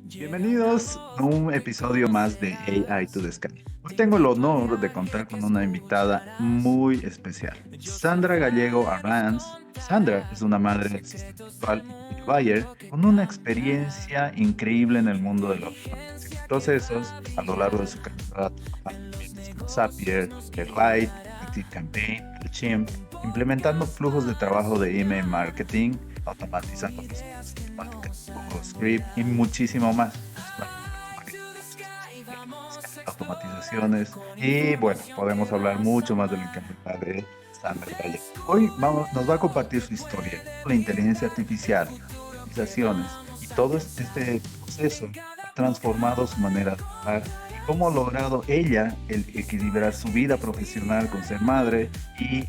Bienvenidos a un episodio más de AI to the Sky. Hoy tengo el honor de contar con una invitada muy especial, Sandra Gallego Arranz. Sandra es una madre de asistente virtual y buyer con una experiencia increíble en el mundo de la automatización de procesos. A lo largo de su carrera ha trabajado en ambientes como Zapier, Playwright, ActiveCampaign, MailChimp, implementando flujos de trabajo de email marketing, automatizando respuestas automáticas de Google Script y muchísimo más. Es una persona que tiene automatizaciones y bueno, podemos hablar mucho más de la carrera de Sandra Gallego. Hoy nos va a compartir su historia, la inteligencia artificial, automatizaciones y todo este proceso ha transformado su manera de trabajar y cómo ha logrado ella el equilibrar su vida profesional con ser madre y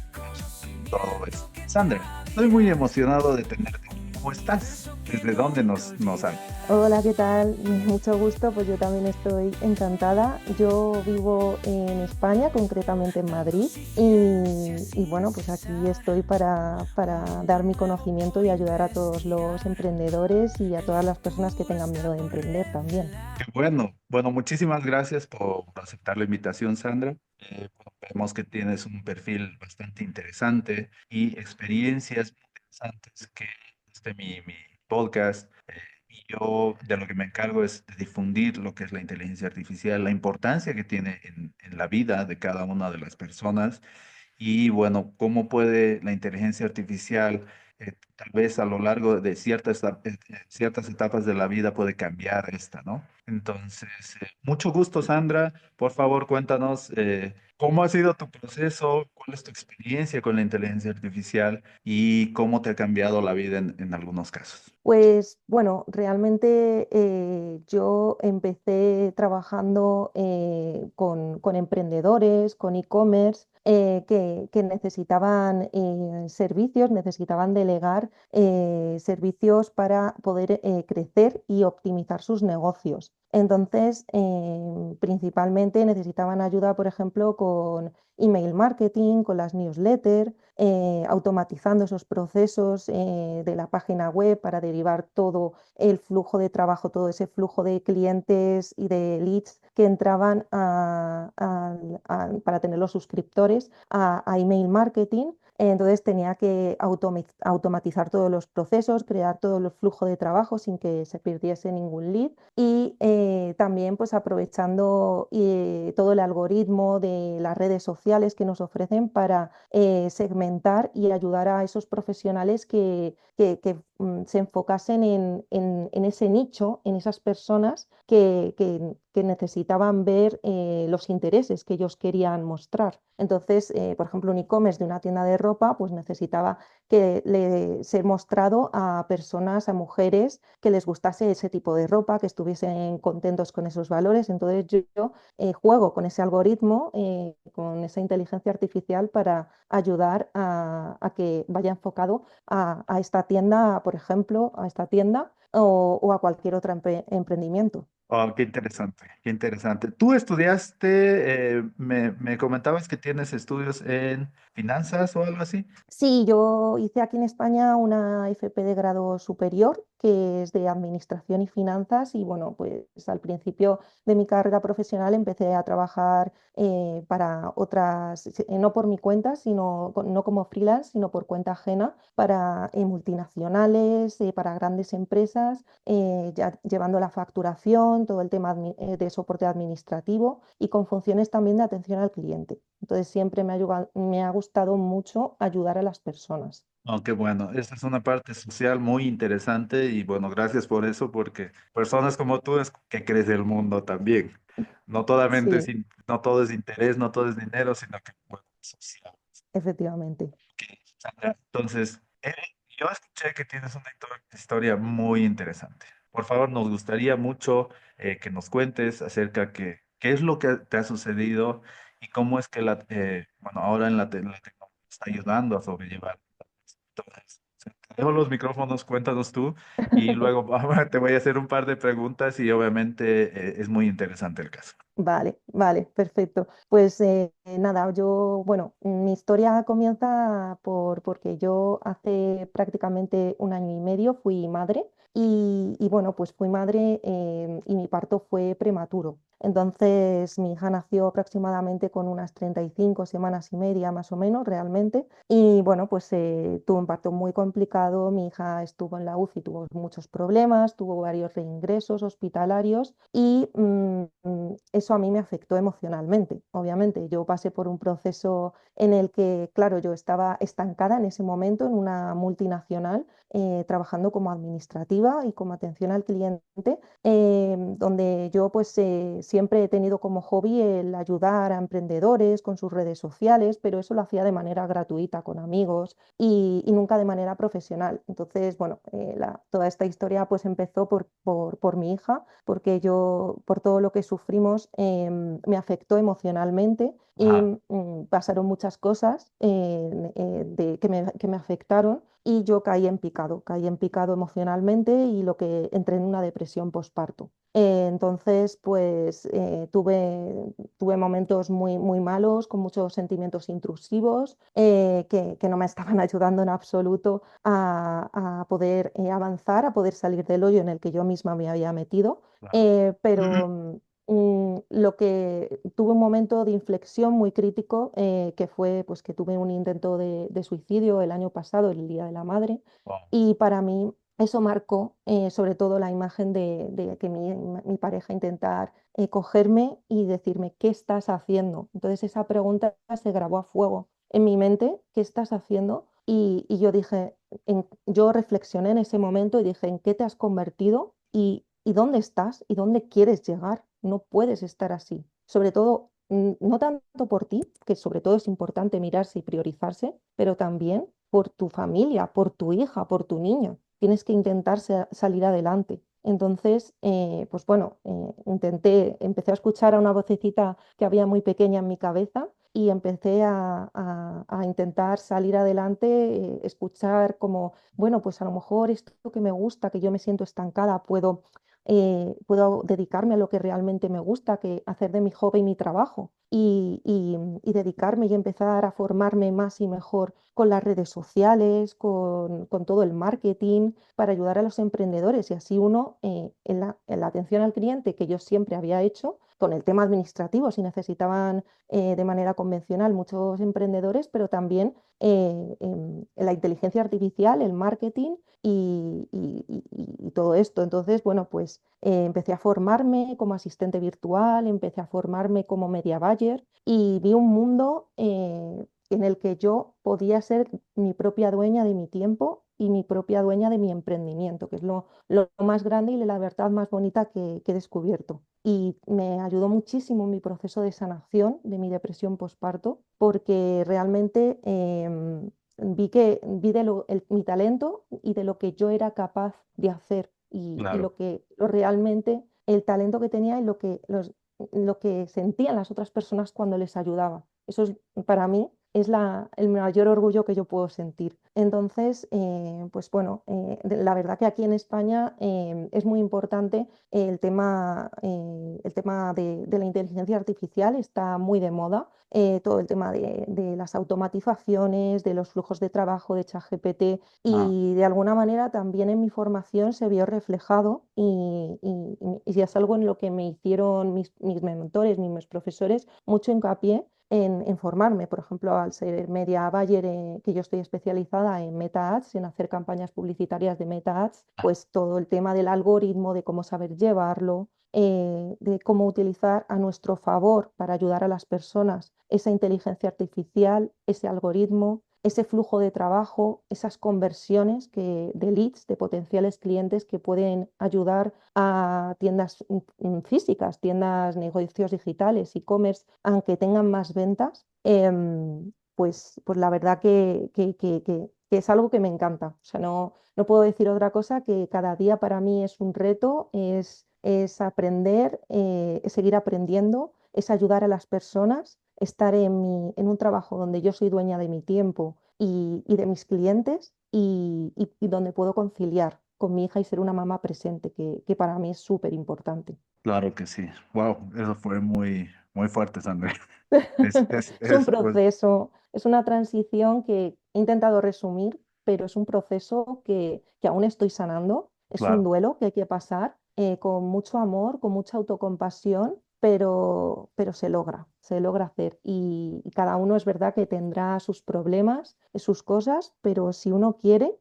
todo eso. Sandra, estoy muy emocionado de tenerte aquí. ¿Cómo estás? ¿Desde dónde nos hablas? Hola, ¿qué tal? Mucho gusto, pues yo también estoy encantada. Yo vivo en España, concretamente en Madrid, y bueno, pues aquí estoy para dar mi conocimiento y ayudar a todos los emprendedores y a todas las personas que tengan miedo de emprender también. Qué bueno. Bueno, muchísimas gracias por aceptar la invitación, Sandra. Bueno, vemos que tienes un perfil bastante interesante y experiencias muy interesantes que mi podcast. Y yo de lo que me encargo es de difundir lo que es la inteligencia artificial, la importancia que tiene en la vida de cada una de las personas y bueno, cómo puede la inteligencia artificial, tal vez a lo largo de ciertas etapas de la vida puede cambiar esta, ¿no? Entonces, mucho gusto, Sandra. Por favor, cuéntanos cómo ha sido tu proceso, cuál es tu experiencia con la inteligencia artificial y cómo te ha cambiado la vida en algunos casos. Pues bueno, realmente yo empecé trabajando con emprendedores, con e-commerce, que necesitaban servicios, necesitaban delegar servicios para poder crecer y optimizar sus negocios. Entonces, principalmente necesitaban ayuda, por ejemplo, con email marketing, con las newsletters, automatizando esos procesos de la página web para derivar todo el flujo de trabajo, todo ese flujo de clientes y de leads que entraban para tener los suscriptores a email marketing. Entonces tenía que automatizar todos los procesos, crear todo el flujo de trabajo sin que se perdiese ningún lead y también pues aprovechando todo el algoritmo de las redes sociales que nos ofrecen para segmentar y ayudar a esos profesionales que se enfocasen en ese nicho, en esas personas que necesitaban ver los intereses que ellos querían mostrar. Entonces, por ejemplo, un e-commerce de una tienda de ropa, pues necesitaba ser mostrado a personas, a mujeres que les gustase ese tipo de ropa, que estuviesen contentos con esos valores. Entonces, yo juego con ese algoritmo, con esa inteligencia artificial para ayudar a que vaya enfocado a esta tienda, por ejemplo, a esta tienda o a cualquier otro emprendimiento. Oh, qué interesante, qué interesante. Tú estudiaste, me comentabas que tienes estudios en finanzas o algo así. Sí, yo hice aquí en España una FP de grado superior, que es de Administración y Finanzas, y bueno, pues al principio de mi carrera profesional empecé a trabajar para otras, no por mi cuenta, no como freelance, sino por cuenta ajena, para multinacionales, para grandes empresas, llevando la facturación, todo el tema de soporte administrativo y con funciones también de atención al cliente. Entonces siempre me ha gustado mucho ayudar a las personas. Oh, qué bueno. Esta es una parte social muy interesante y bueno, gracias por eso, porque personas como tú es que crece el mundo también. Sí, No todo es interés, no todo es dinero, sino que bueno, es social. efectivamente. Ok, Sandra, entonces, yo escuché que tienes una historia muy interesante. Por favor, nos gustaría mucho que nos cuentes acerca que qué es lo que te ha sucedido y cómo es que bueno, ahora la tecnología está ayudando a sobrellevar. Entonces, te dejo los micrófonos, cuéntanos tú y luego te voy a hacer un par de preguntas y obviamente es muy interesante el caso. Vale, vale, perfecto. Pues nada, yo, bueno, mi historia comienza porque yo hace prácticamente un año y medio fui madre y bueno, pues fui madre y mi parto fue prematuro. Entonces mi hija nació aproximadamente con unas 35 semanas y media más o menos realmente. Y bueno, pues tuvo un parto muy complicado, mi hija estuvo en la UCI, tuvo muchos problemas, tuvo varios reingresos hospitalarios y eso a mí me afectó emocionalmente. Obviamente, yo pasé por un proceso en el que, claro, yo estaba estancada en ese momento en una multinacional, trabajando como administrativa y como atención al cliente, donde yo pues siempre he tenido como hobby el ayudar a emprendedores con sus redes sociales, pero eso lo hacía de manera gratuita con amigos y nunca de manera profesional. Entonces, bueno, toda esta historia pues empezó por mi hija, porque yo, por todo lo que sufrimos, me afectó emocionalmente y Ajá, pasaron muchas cosas que me afectaron y yo caí en picado emocionalmente y lo que entré en una depresión postparto. Entonces, pues tuve momentos muy, muy malos, con muchos sentimientos intrusivos, que no me estaban ayudando en absoluto a poder avanzar, a poder salir del hoyo en el que yo misma me había metido. claro. Pero lo que tuve un momento de inflexión muy crítico, que fue pues que tuve un intento de suicidio el año pasado, el Día de la Madre, Wow, y para mí eso marcó sobre todo la imagen de que mi pareja intentar cogerme y decirme, ¿qué estás haciendo? Entonces esa pregunta se grabó a fuego en mi mente, ¿qué estás haciendo? Y yo dije, yo reflexioné en ese momento y dije, ¿en qué te has convertido? ¿Y dónde estás? ¿Y dónde quieres llegar? No puedes estar así. Sobre todo, no tanto por ti, que sobre todo es importante mirarse y priorizarse, pero también por tu familia, por tu hija, por tu niña. Tienes que intentar salir adelante. Entonces, pues bueno, empecé a escuchar a una vocecita que había muy pequeña en mi cabeza y empecé a intentar salir adelante, escuchar como, bueno, pues a lo mejor esto que me gusta, que yo me siento estancada, puedo dedicarme a lo que realmente me gusta, que hacer de mi hobby mi trabajo y dedicarme y empezar a formarme más y mejor con las redes sociales, con todo el marketing, para ayudar a los emprendedores. Y así uno, en la atención al cliente que yo siempre había hecho, con el tema administrativo, si necesitaban de manera convencional muchos emprendedores, pero también en la inteligencia artificial, el marketing y todo esto. Entonces, bueno, pues empecé a formarme como asistente virtual, empecé a formarme como media buyer y vi un mundo en el que yo podía ser mi propia dueña de mi tiempo y mi propia dueña de mi emprendimiento, que es lo más grande y la verdad más bonita que he descubierto. Y me ayudó muchísimo en mi proceso de sanación de mi depresión postparto, porque realmente mi talento y de lo que yo era capaz de hacer y claro. lo realmente, el talento que tenía y lo que sentían las otras personas cuando les ayudaba. Eso es, para mí es el mayor orgullo que yo puedo sentir. Entonces, pues bueno, la verdad que aquí en España es muy importante el tema de la inteligencia artificial, está muy de moda. Todo el tema de las automatizaciones, de los flujos de trabajo de ChatGPT Ah, y de alguna manera también en mi formación se vio reflejado y es algo en lo que me hicieron mis mentores, mis profesores, mucho hincapié en formarme. Por ejemplo, al ser media buyer, que yo estoy especializada en Meta Ads, en hacer campañas publicitarias de Meta Ads, pues todo el tema del algoritmo, de cómo saber llevarlo, de cómo utilizar a nuestro favor para ayudar a las personas esa inteligencia artificial, ese algoritmo, ese flujo de trabajo, esas conversiones de leads, de potenciales clientes que pueden ayudar a tiendas físicas, tiendas, negocios digitales, e-commerce, aunque tengan más ventas, pues la verdad que es algo que me encanta. O sea, no puedo decir otra cosa, que cada día para mí es un reto, es aprender, es seguir aprendiendo, es ayudar a las personas, estar en un trabajo donde yo soy dueña de mi tiempo y de mis clientes y donde puedo conciliar con mi hija y ser una mamá presente, que para mí es súper importante. Claro que sí. Wow, eso fue muy, muy fuerte, Sandra. Es un Pues, proceso, es una transición que he intentado resumir, pero es un proceso que aún estoy sanando. Es un claro. duelo que hay que pasar con mucho amor, con mucha autocompasión, pero se logra hacer. Y cada uno es verdad que tendrá sus problemas, sus cosas, pero si uno quiere,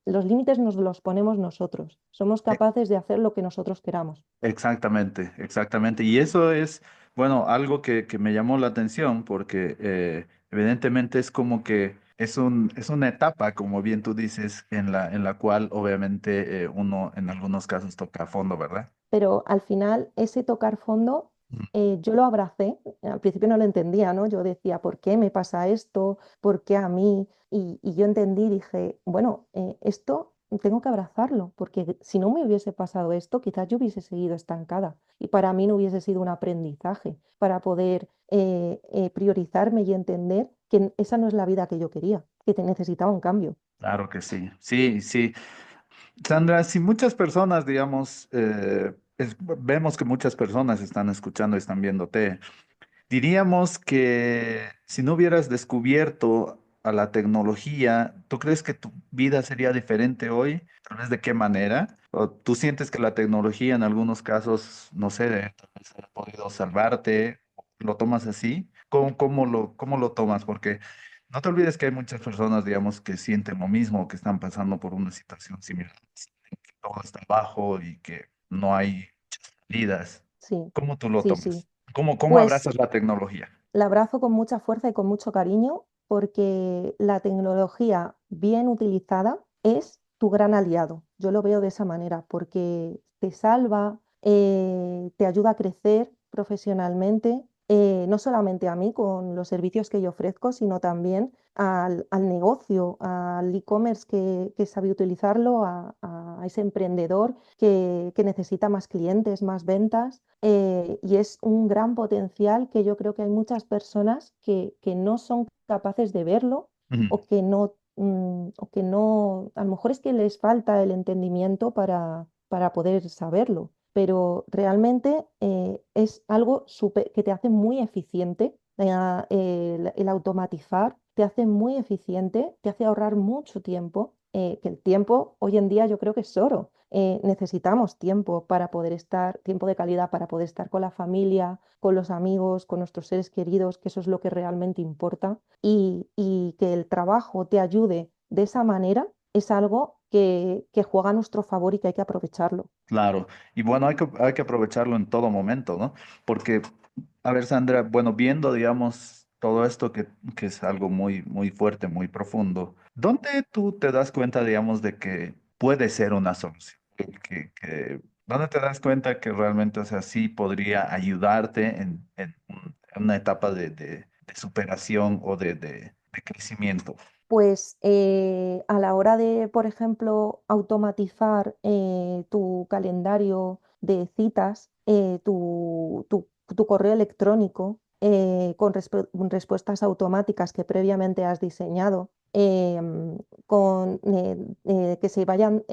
los límites nos los ponemos nosotros. Somos capaces de hacer lo que nosotros queramos. Exactamente, exactamente. Y eso es, bueno, algo que me llamó la atención porque evidentemente es como que es una etapa, como bien tú dices, en la cual obviamente uno en algunos casos toca a fondo, ¿verdad? Pero al final ese tocar fondo Mm. yo lo abracé, al principio no lo entendía, ¿no? Yo decía, ¿por qué me pasa esto? ¿Por qué a mí? Y yo entendí, dije, bueno, esto tengo que abrazarlo, porque si no me hubiese pasado esto, quizás yo hubiese seguido estancada y para mí no hubiese sido un aprendizaje para poder priorizarme y entender que esa no es la vida que yo quería, que te necesitaba un cambio. Claro que sí, sí, sí. Sandra, si muchas personas, digamos, vemos que muchas personas están escuchando y están viéndote. Diríamos que si no hubieras descubierto a la tecnología, ¿tú crees que tu vida sería diferente hoy? Tal vez de qué manera? ¿O tú sientes que la tecnología en algunos casos, no sé, tal vez ha podido salvarte? ¿Lo tomas así? Cómo lo tomas? Porque no te olvides que hay muchas personas, digamos, que sienten lo mismo, que están pasando por una situación similar, que todo está bajo y que no hay salidas. Sí, ¿Cómo tú lo sí, sí. tomas? ¿Cómo Pues abrazas la tecnología? la abrazo con mucha fuerza y con mucho cariño porque la tecnología bien utilizada es tu gran aliado. Yo lo veo de esa manera porque te salva, te ayuda a crecer profesionalmente, no solamente a mí con los servicios que yo ofrezco, sino también al negocio, al e-commerce que sabe utilizarlo, a ese emprendedor que necesita más clientes, más ventas y es un gran potencial que yo creo que hay muchas personas que no son capaces de verlo Ujú. o que no, a lo mejor es que les falta el entendimiento para poder saberlo, pero realmente es algo que te hace muy eficiente. El automatizar te hace muy eficiente, te hace ahorrar mucho tiempo, que el tiempo hoy en día yo creo que es oro. Necesitamos tiempo para poder estar, tiempo de calidad para poder estar con la familia, con los amigos, con nuestros seres queridos, que eso es lo que realmente importa. Y que el trabajo te ayude de esa manera es algo que juega a nuestro favor y que hay que aprovecharlo. Claro, y bueno, hay que aprovecharlo en todo momento, ¿no? Porque, a ver, Sandra, bueno, viendo, digamos, todo esto que es algo muy, muy fuerte, muy profundo, ¿dónde tú te das cuenta, digamos, de que puede ser una solución? ¿Dónde te das cuenta que realmente, o sea, sí podría ayudarte en una etapa de superación o de crecimiento? Pues a la hora de, por ejemplo, automatizar tu calendario de citas, tu correo electrónico con respuestas automáticas que previamente has diseñado, que se vayan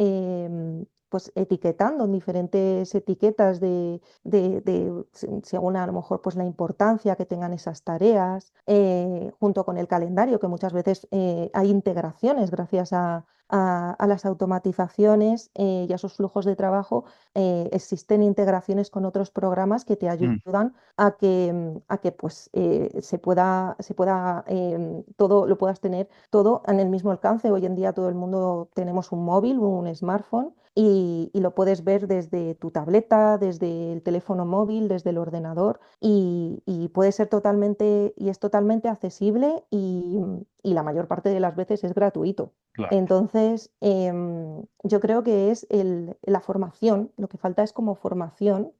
pues, etiquetando en diferentes etiquetas según a lo mejor pues, la importancia que tengan esas tareas, junto con el calendario, que muchas veces hay integraciones gracias a las automatizaciones y a esos flujos de trabajo. Existen integraciones con otros programas que te Mm, ayudan a que pues, se pueda todo, lo puedas tener todo en el mismo alcance. Hoy en día todo el mundo tenemos un móvil, un smartphone y lo puedes ver desde tu tableta, desde el teléfono móvil, desde el ordenador y puede ser totalmente, y es totalmente accesible y la mayor parte de las veces es gratuito. claro. Entonces, yo creo que es la formación, lo que falta es como formación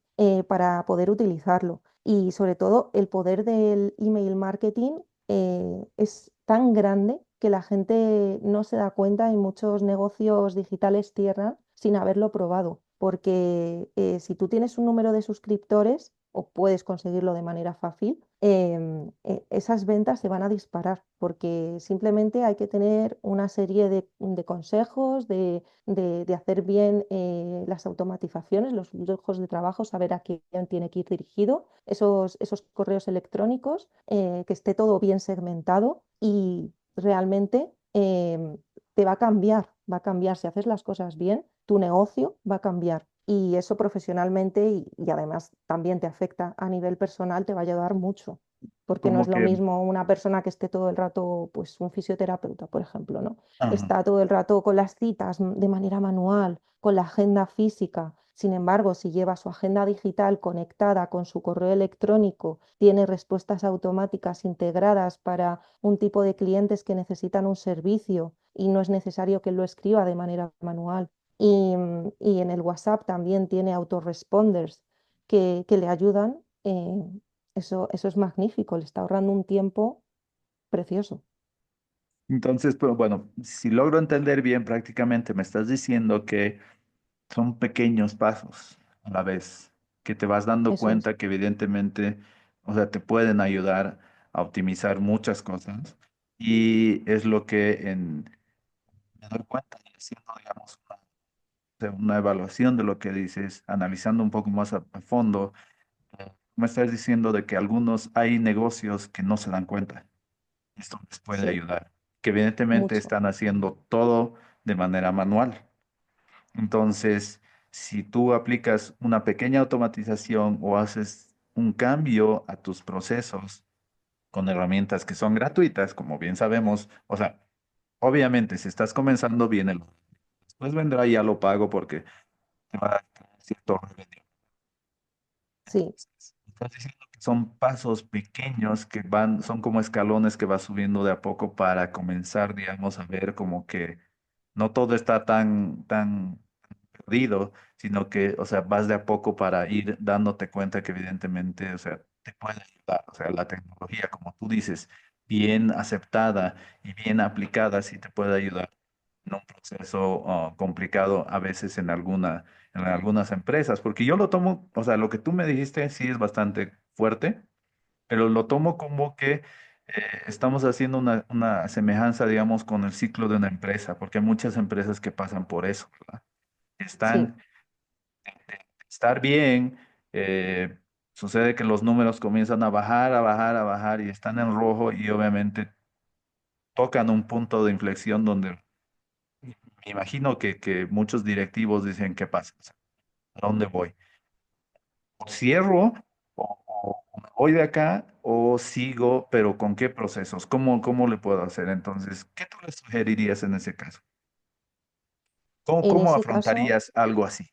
para poder utilizarlo. Y sobre todo el poder del email marketing es tan grande que la gente no se da cuenta y muchos negocios digitales cierran sin haberlo probado. Porque si tú tienes un número de suscriptores, o puedes conseguirlo de manera fácil, esas ventas se van a disparar porque simplemente hay que tener una serie de consejos, de hacer bien las automatizaciones, los flujos de trabajo, saber a quién tiene que ir dirigido, esos correos electrónicos, que esté todo bien segmentado y realmente te va a cambiar si haces las cosas bien, tu negocio va a cambiar. Y eso profesionalmente y además también te afecta a nivel personal, te va a ayudar mucho, porque no es Como lo que, mismo una persona que esté todo el rato, pues un fisioterapeuta, por ejemplo, ¿no? ajá. Está todo el rato con las citas de manera manual, con la agenda física. Sin embargo, si lleva su agenda digital conectada con su correo electrónico, tiene respuestas automáticas integradas para un tipo de clientes que necesitan un servicio y no es necesario que lo escriba de manera manual. Y en el WhatsApp también tiene autoresponders que le ayudan. Eso es magnífico, le está ahorrando un tiempo precioso. Entonces, pues bueno, si logro entender bien, prácticamente me estás diciendo que son pequeños pasos a la vez, que te vas dando Eso es. cuenta que evidentemente, o sea, te pueden ayudar a optimizar muchas cosas. Y es lo que me doy cuenta y haciendo, digamos, una evaluación de lo que dices, analizando un poco más a fondo, me estás diciendo de que algunos hay negocios que no se dan cuenta. Esto les puede Sí, ayudar, que evidentemente mucho. están haciendo todo de manera manual. Entonces, si tú aplicas una pequeña automatización o haces un cambio a tus procesos con herramientas que son gratuitas, como bien sabemos, o sea, obviamente si estás comenzando bien, después vendrá ya lo pago porque te va a dar cierto revenue. Sí, Estás diciendo que son pasos pequeños que van, son como escalones que vas subiendo de a poco para comenzar, digamos, a ver como que no todo está tan perdido, sino que, o sea, vas de a poco para ir dándote cuenta que evidentemente, o sea, te puede ayudar. O sea, la tecnología, como tú dices, bien aceptada y bien aplicada, sí te puede ayudar en un proceso complicado a veces en algunas empresas, porque yo lo tomo, o sea, lo que tú me dijiste sí es bastante fuerte, pero lo tomo como que estamos haciendo una semejanza, digamos, con el ciclo de una empresa, porque hay muchas empresas que pasan por eso, ¿verdad? sí. Están estar bien, sucede que los números comienzan a bajar, a bajar, a bajar y están en rojo y obviamente tocan un punto de inflexión donde me imagino que muchos directivos dicen, ¿qué pasa? O sea, ¿a dónde voy? ¿O cierro o me voy de acá o sigo, pero con qué procesos? ¿Cómo le puedo hacer? Entonces, ¿qué tú le sugerirías en ese caso? En ¿Cómo ese caso, afrontarías algo así?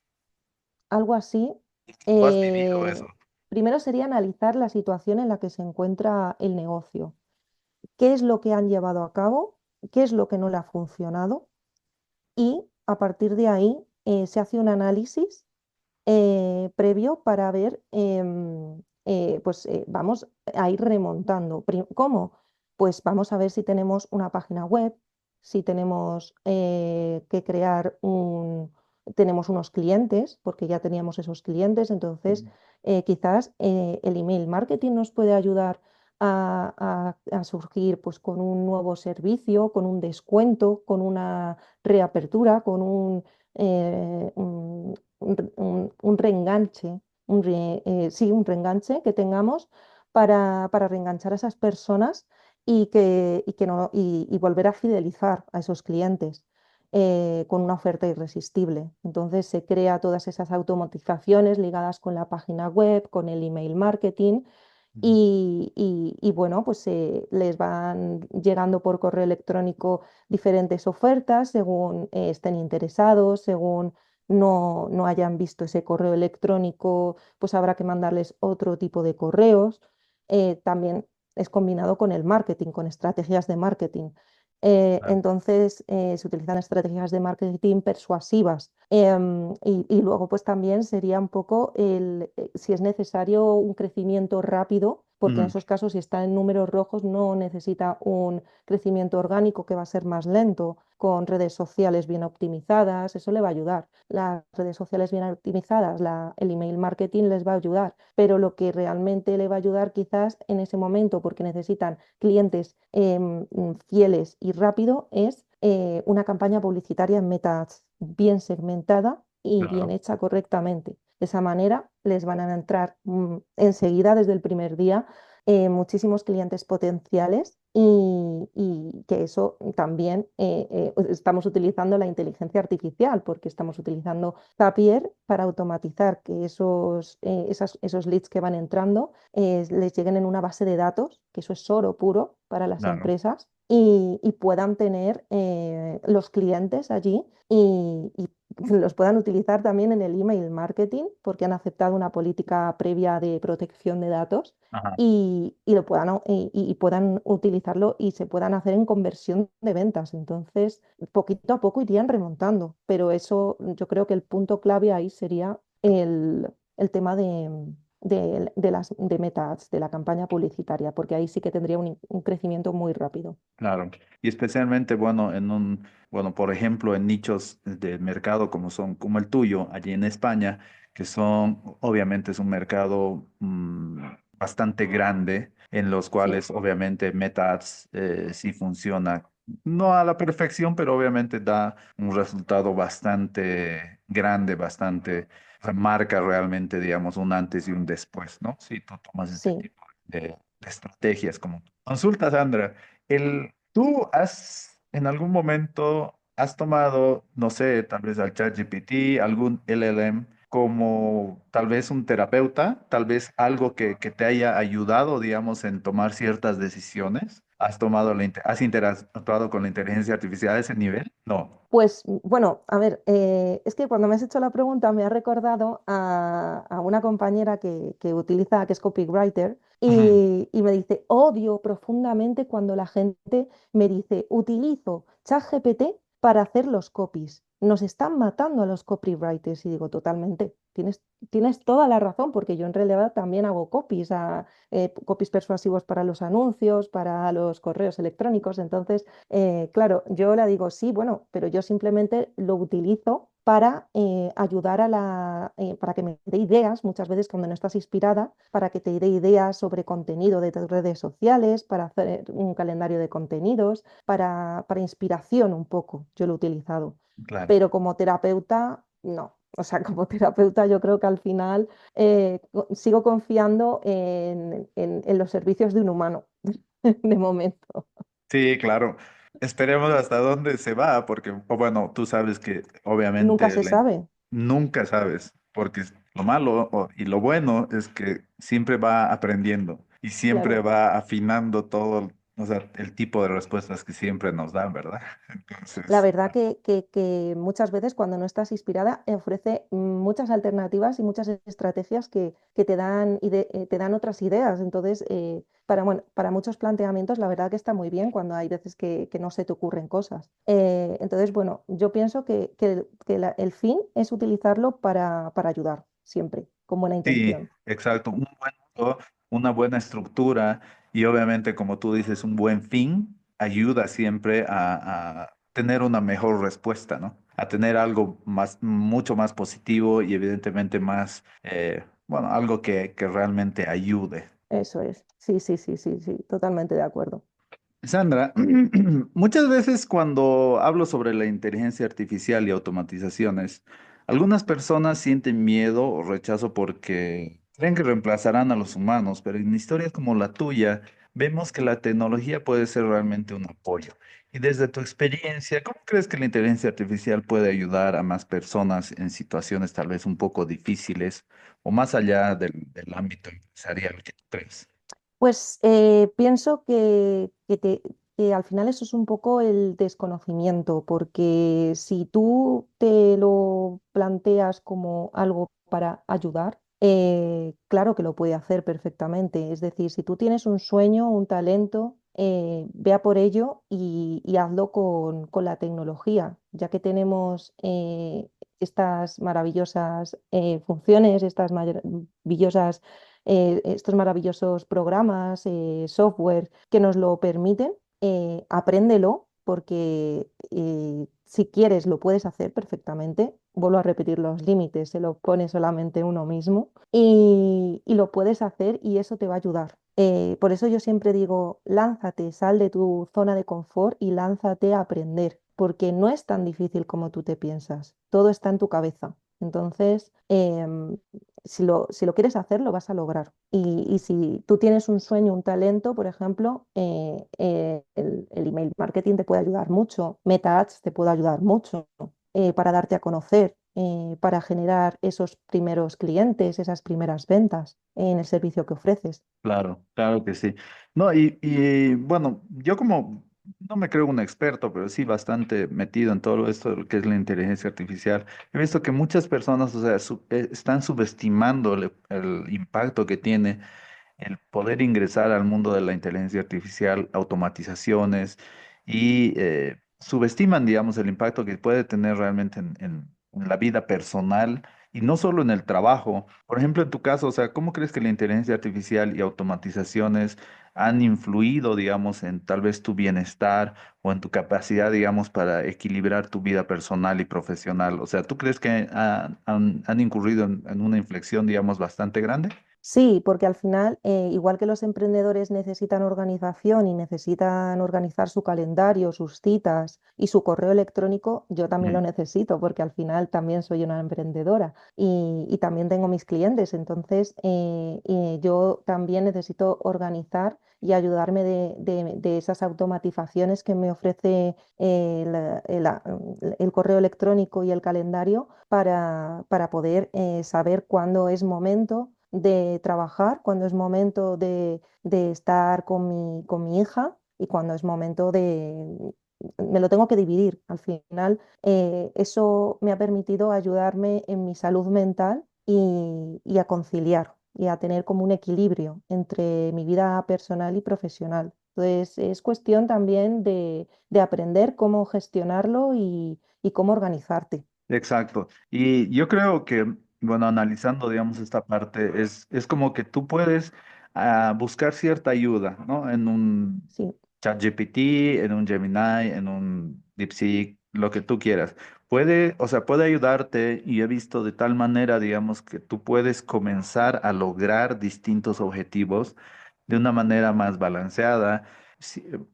algo así, ¿Tú has vivido eso? primero sería analizar la situación en la que se encuentra el negocio. ¿Qué es lo que han llevado a cabo? ¿Qué es lo que no le ha funcionado? Y a partir de ahí se hace un análisis previo para ver, pues vamos a ir remontando. ¿Cómo? Pues vamos a ver si tenemos una página web, si tenemos que crear tenemos unos clientes, porque ya teníamos esos clientes, entonces quizás el email marketing nos puede ayudar a surgir pues, con un nuevo servicio, con un descuento, con una reapertura, con un reenganche, sí, un reenganche que tengamos para reenganchar a esas personas y que no, y volver a fidelizar a esos clientes con una oferta irresistible. Entonces se crea todas esas automatizaciones ligadas con la página web, con el email marketing y bueno, pues les van llegando por correo electrónico diferentes ofertas según estén interesados, según no hayan visto ese correo electrónico, pues habrá que mandarles otro tipo de correos. También es combinado con el marketing, con estrategias de marketing. Entonces se utilizan estrategias de marketing persuasivas. Y luego pues también sería un poco si es necesario un crecimiento rápido porque en Ujú. esos casos, si está en números rojos, no necesita un crecimiento orgánico que va a ser más lento, con redes sociales bien optimizadas, eso le va a ayudar. Las redes sociales bien optimizadas, el email marketing les va a ayudar, pero lo que realmente le va a ayudar quizás en ese momento, porque necesitan clientes fieles y rápido, es una campaña publicitaria en Meta Ads bien segmentada y bien Claro. hecha correctamente. De esa manera les van a entrar enseguida, desde el primer día, muchísimos clientes potenciales y que eso también estamos utilizando la inteligencia artificial porque estamos utilizando Zapier para automatizar que esos leads que van entrando les lleguen en una base de datos, que eso es oro puro para las Claro. empresas y puedan tener los clientes allí y los puedan utilizar también en el email marketing porque han aceptado una política previa de protección de datos Ajá. y lo puedan, y puedan utilizarlo y se puedan hacer en conversión de ventas. Entonces, poquito a poco irían remontando, pero eso yo creo que el punto clave ahí sería el tema de Meta Ads, de la campaña publicitaria, porque ahí sí que tendría un crecimiento muy rápido. Claro, y especialmente, bueno, bueno, por ejemplo, en nichos de mercado como el tuyo, allí en España, que obviamente es un mercado bastante grande, en los Sí, cuales obviamente Meta Ads sí funciona, no a la perfección, pero obviamente da un resultado bastante grande, o sea, marca realmente, digamos, un antes y un después, ¿no? Si tú tomas este sí. tipo de estrategias como consulta, Sandra. ¿Tú en algún momento has tomado, no sé, tal vez al ChatGPT, algún LLM, como tal vez un terapeuta, tal vez algo que te haya ayudado, digamos, en tomar ciertas decisiones? ¿Has interactuado con la inteligencia artificial a ese nivel? No. Pues bueno, a ver, es que cuando me has hecho la pregunta me ha recordado a una compañera que utiliza, que es copywriter, Ujú. y me dice, odio profundamente cuando la gente me dice, utilizo ChatGPT para hacer los copies. Nos están matando a los copywriters. Y digo, totalmente, tienes toda la razón, porque yo en realidad también hago copies, copies persuasivos para los anuncios, para los correos electrónicos. Entonces, claro, yo le digo, sí, bueno, pero yo simplemente lo utilizo para ayudar para que me dé ideas, muchas veces cuando no estás inspirada, para que te dé ideas sobre contenido de tus redes sociales, para hacer un calendario de contenidos, para inspiración un poco, yo lo he utilizado. Claro. Pero como terapeuta, no. O sea, como terapeuta yo creo que al final sigo confiando en los servicios de un humano, de momento. Sí, claro. Esperemos hasta dónde se va, porque, o bueno, tú sabes que Nunca obviamente se sabe. nunca sabes, porque lo malo y lo bueno es que siempre va aprendiendo y siempre Claro. va afinando todo, o sea, el tipo de respuestas que siempre nos dan, ¿verdad? La Entonces, verdad que muchas veces cuando no estás inspirada ofrece muchas alternativas y muchas estrategias que te dan otras ideas. Entonces, bueno, para muchos planteamientos, la verdad que está muy bien cuando hay veces que no se te ocurren cosas. Entonces, bueno, yo pienso que el fin es utilizarlo para ayudar, siempre, con buena sí, intención. exacto. Un buen uso, una buena estructura y obviamente, como tú dices, un buen fin ayuda siempre a tener una mejor respuesta, ¿no? A tener algo mucho más positivo y evidentemente más, bueno, algo que realmente ayude. Eso es. Sí, sí, sí, sí, sí, totalmente de acuerdo. Sandra, muchas veces cuando hablo sobre la inteligencia artificial y automatizaciones, algunas personas sienten miedo o rechazo porque creen que reemplazarán a los humanos, pero en historias como la tuya, vemos que la tecnología puede ser realmente un apoyo. Y desde tu experiencia, ¿cómo crees que la inteligencia artificial puede ayudar a más personas en situaciones tal vez un poco difíciles o más allá del ámbito empresarial que tú crees? Pues pienso que al final eso es un poco el desconocimiento, porque si tú te lo planteas como algo para ayudar, claro que lo puede hacer perfectamente. Es decir, si tú tienes un sueño, un talento, vea por ello y hazlo con la tecnología, ya que tenemos estas maravillosas funciones, estas maravillosas estos maravillosos programas, software que nos lo permiten, apréndelo porque si quieres lo puedes hacer perfectamente. Vuelvo a repetir los límites, se lo pone solamente uno mismo y lo puedes hacer y eso te va a ayudar. Por eso yo siempre digo, lánzate, sal de tu zona de confort y lánzate a aprender, porque no es tan difícil como tú te piensas, todo está en tu cabeza. Entonces, si lo quieres hacer, lo vas a lograr. Y si tú tienes un sueño, un talento, por ejemplo, el email marketing te puede ayudar mucho, Meta Ads te puede ayudar mucho para darte a conocer, para generar esos primeros clientes, esas primeras ventas en el servicio que ofreces. Claro, claro que sí. No, bueno, yo como no me creo un experto, pero sí bastante metido en todo esto de lo que es la inteligencia artificial, he visto que muchas personas, o sea, están subestimando el impacto que tiene el poder ingresar al mundo de la inteligencia artificial, automatizaciones y subestiman, digamos, el impacto que puede tener realmente en la vida personal y no solo en el trabajo. Por ejemplo, en tu caso, o sea, ¿cómo crees que la inteligencia artificial y automatizaciones han influido, digamos, en tal vez tu bienestar o en tu capacidad, digamos, para equilibrar tu vida personal y profesional? O sea, ¿tú crees que han incurrido en una inflexión, digamos, bastante grande? Sí, porque al final, igual que los emprendedores necesitan organización y necesitan organizar su calendario, sus citas y su correo electrónico, yo también lo Mm. necesito porque al final también soy una emprendedora y también tengo mis clientes. Entonces, yo también necesito organizar y ayudarme de esas automatizaciones que me ofrece el correo electrónico y el calendario para poder saber cuándo es momento de trabajar, cuando es momento de estar con mi hija y cuando es momento de... Me lo tengo que dividir. Al final, eso me ha permitido ayudarme en mi salud mental y a conciliar y a tener como un equilibrio entre mi vida personal y profesional. Entonces, es cuestión también de aprender cómo gestionarlo y cómo organizarte. Exacto. Y yo creo que, bueno, analizando, digamos, esta parte, es como que tú puedes buscar cierta ayuda, ¿no? En un Sí, ChatGPT, en un Gemini, en un DeepSeek, lo que tú quieras. O sea, puede ayudarte y he visto de tal manera, digamos, que tú puedes comenzar a lograr distintos objetivos de una manera más balanceada,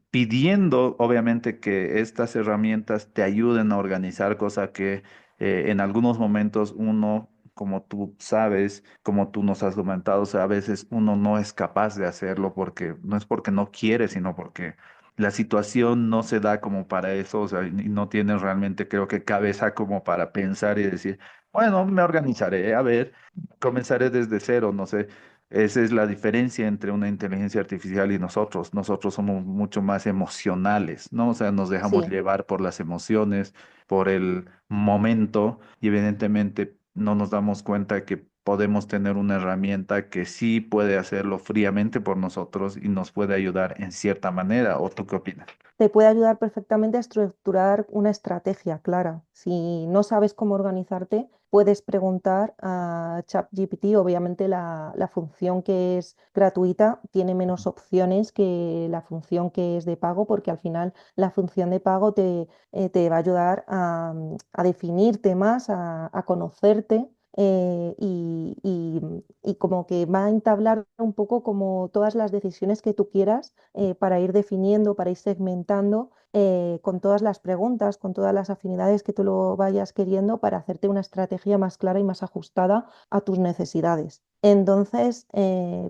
pidiendo, obviamente, que estas herramientas te ayuden a organizar, cosa que en algunos momentos uno, como tú sabes, como tú nos has comentado, o sea, a veces uno no es capaz de hacerlo porque no es porque no quiere, sino porque la situación no se da como para eso, o sea, y no tienes realmente, creo que cabeza como para pensar y decir, bueno, me organizaré, a ver, comenzaré desde cero, no sé. Esa es la diferencia entre una inteligencia artificial y nosotros. Nosotros somos mucho más emocionales, ¿no? O sea, nos dejamos sí. llevar por las emociones, por el momento y evidentemente no nos damos cuenta que podemos tener una herramienta que sí puede hacerlo fríamente por nosotros y nos puede ayudar en cierta manera. ¿O tú qué opinas? Te puede ayudar perfectamente a estructurar una estrategia clara. Si no sabes cómo organizarte, puedes preguntar a ChatGPT. Obviamente la función que es gratuita tiene menos opciones que la función que es de pago, porque al final la función de pago te va a ayudar a definirte más, a conocerte. Y como que va a entablar un poco como todas las decisiones que tú quieras para ir definiendo, para ir segmentando con todas las preguntas, con todas las afinidades que tú lo vayas queriendo para hacerte una estrategia más clara y más ajustada a tus necesidades. Entonces,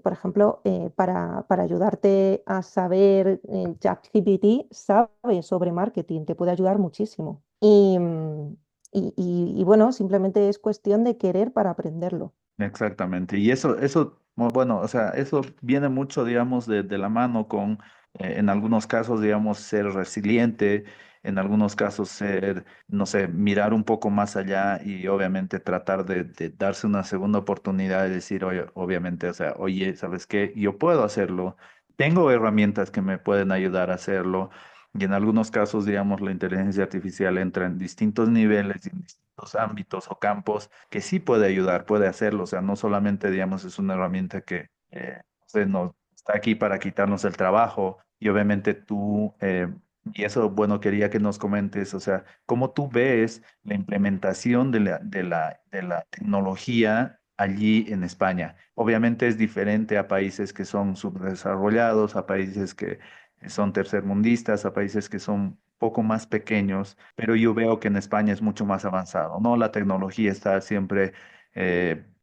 por ejemplo, para ayudarte a saber, ChatGPT sabe sobre marketing, te puede ayudar muchísimo. Y bueno, simplemente es cuestión de querer para aprenderlo. Exactamente. Y eso, bueno, o sea, eso viene mucho, digamos, de la mano con, en algunos casos, digamos, ser resiliente, en algunos casos ser, no sé, mirar un poco más allá y obviamente tratar de darse una segunda oportunidad y decir, oye, obviamente, o sea, oye, ¿sabes qué? Yo puedo hacerlo, tengo herramientas que me pueden ayudar a hacerlo. Y en algunos casos, digamos, la inteligencia artificial entra en distintos niveles, y en distintos ámbitos o campos que sí puede ayudar, puede hacerlo. O sea, no solamente, digamos, es una herramienta que no está aquí para quitarnos el trabajo. Y obviamente tú, y eso, bueno, quería que nos comentes, o sea, cómo tú ves la implementación de la tecnología allí en España. Obviamente es diferente a países que son subdesarrollados, a países que son tercermundistas, a países que son poco más pequeños, pero yo veo que en España es mucho más avanzado, ¿no? La tecnología está siempre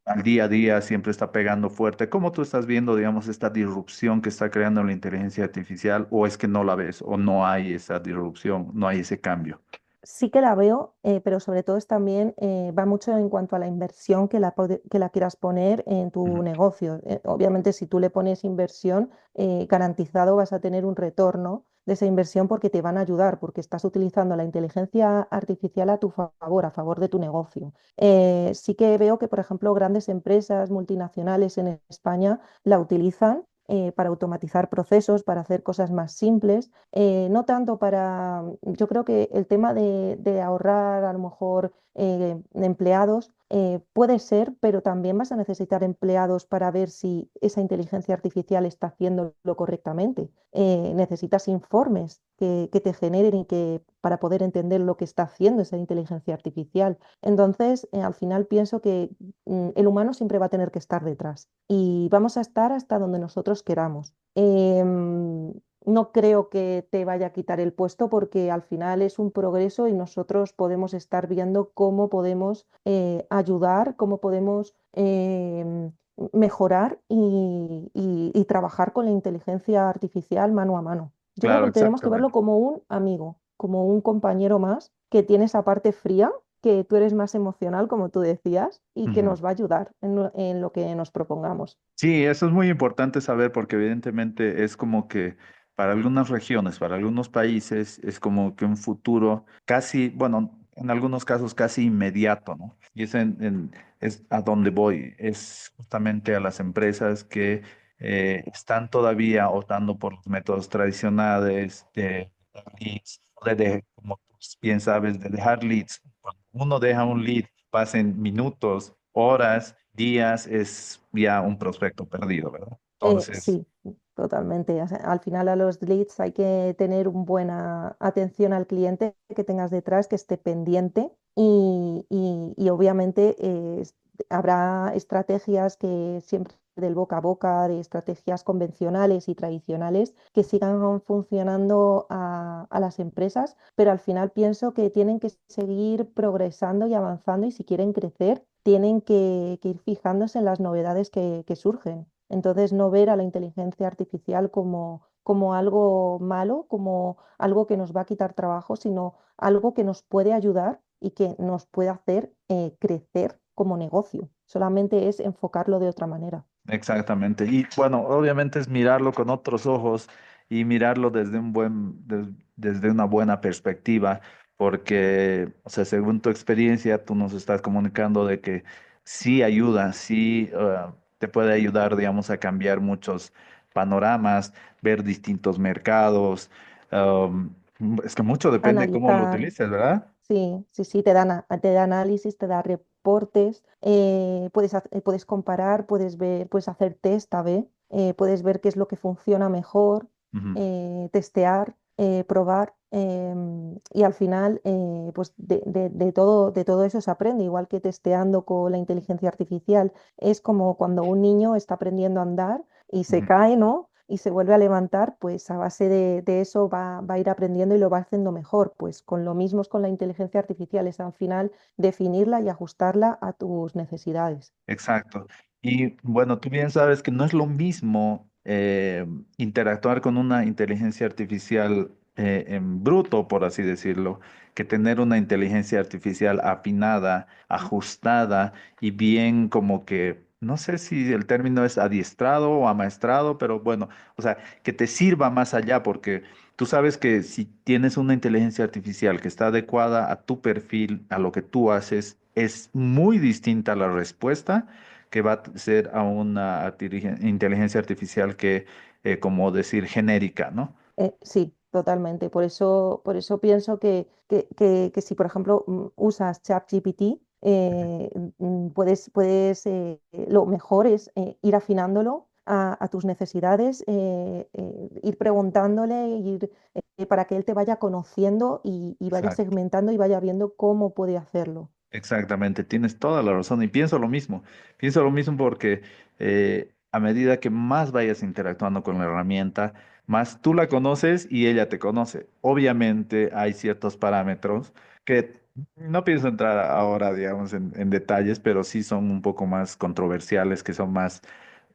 al día a día, siempre está pegando fuerte. ¿Cómo tú estás viendo, digamos, esta disrupción que está creando la inteligencia artificial? ¿O es que no la ves? ¿O no hay esa disrupción, no hay ese cambio? Sí que la veo, pero sobre todo es también va mucho en cuanto a la inversión que la quieras poner en tu Ujú. negocio. Obviamente, si tú le pones inversión, garantizado vas a tener un retorno de esa inversión porque te van a ayudar, porque estás utilizando la inteligencia artificial a tu favor, a favor de tu negocio. Sí que veo que, por ejemplo, grandes empresas multinacionales en España la utilizan. Para automatizar procesos, para hacer cosas más simples, no tanto para, yo creo que el tema de ahorrar a lo mejor empleados puede ser, pero también vas a necesitar empleados para ver si esa inteligencia artificial está haciéndolo correctamente. Necesitas informes que te generen y que para poder entender lo que está haciendo esa inteligencia artificial. Entonces, al final pienso que el humano siempre va a tener que estar detrás y vamos a estar hasta donde nosotros queramos. No creo que te vaya a quitar el puesto porque al final es un progreso y nosotros podemos estar viendo cómo podemos ayudar, cómo podemos mejorar y trabajar con la inteligencia artificial mano a mano. Yo creo Claro, que tenemos que verlo exactamente. como un amigo, como un compañero más que tiene esa parte fría, que tú eres más emocional, como tú decías, y que Ujú. nos va a ayudar en lo que nos propongamos. Sí, eso es muy importante saber porque evidentemente es como que para algunas regiones, para algunos países, es como que un futuro casi, bueno, en algunos casos casi inmediato, ¿no? Y es a donde voy, es justamente a las empresas que están todavía optando por los métodos tradicionales de dar leads, como tú bien sabes, de dejar leads. Cuando uno deja un lead, pasen minutos, horas, días, es ya un prospecto perdido, ¿verdad? Entonces, Sí, totalmente. O sea, al final a los leads hay que tener una buena atención al cliente que tengas detrás, que esté pendiente y obviamente habrá estrategias que siempre del boca a boca, de estrategias convencionales y tradicionales que sigan funcionando a las empresas, pero al final pienso que tienen que seguir progresando y avanzando y si quieren crecer, tienen que ir fijándose en las novedades que surgen. Entonces, no ver a la inteligencia artificial como algo malo, como algo que nos va a quitar trabajo, sino algo que nos puede ayudar y que nos puede hacer crecer como negocio. Solamente es enfocarlo de otra manera. exactamente. Y bueno, obviamente es mirarlo con otros ojos y mirarlo desde una buena perspectiva, porque, o sea, según tu experiencia, tú nos estás comunicando de que sí ayuda, sí, te puede ayudar, digamos, a cambiar muchos panoramas, ver distintos mercados. um, es que mucho depende de cómo lo Analizar, utilices, ¿verdad? sí, sí, sí, te da análisis, te da reportes, puedes comparar, puedes ver, puedes hacer test A/B, puedes ver qué es lo que funciona mejor, Ujú. testear, probar, y al final, pues de todo eso se aprende, igual que testeando con la inteligencia artificial. Es como cuando un niño está aprendiendo a andar y se Ujú. cae, ¿no? Y se vuelve a levantar, pues a base de eso va a ir aprendiendo y lo va haciendo mejor. Pues con lo mismo es con la inteligencia artificial, es al final definirla y ajustarla a tus necesidades. Exacto. Y bueno, tú bien sabes que no es lo mismo interactuar con una inteligencia artificial en bruto, por así decirlo, que tener una inteligencia artificial afinada, ajustada y bien como que, no sé si el término es adiestrado o amaestrado, pero bueno, o sea, que te sirva más allá, porque tú sabes que si tienes una inteligencia artificial que está adecuada a tu perfil, a lo que tú haces, es muy distinta la respuesta que va a ser a una inteligencia artificial que, como decir, genérica, ¿no? Sí, totalmente. Por eso pienso que si, por ejemplo, usas ChatGPT, lo mejor es ir afinándolo a tus necesidades, ir preguntándole, para que él te vaya conociendo y vaya Exacto. segmentando y vaya viendo cómo puede hacerlo. Exactamente, tienes toda la razón y pienso lo mismo porque a medida que más vayas interactuando con la herramienta, más tú la conoces y ella te conoce. Obviamente hay ciertos parámetros que no pienso entrar ahora, digamos, en detalles, pero sí son un poco más controversiales, que son más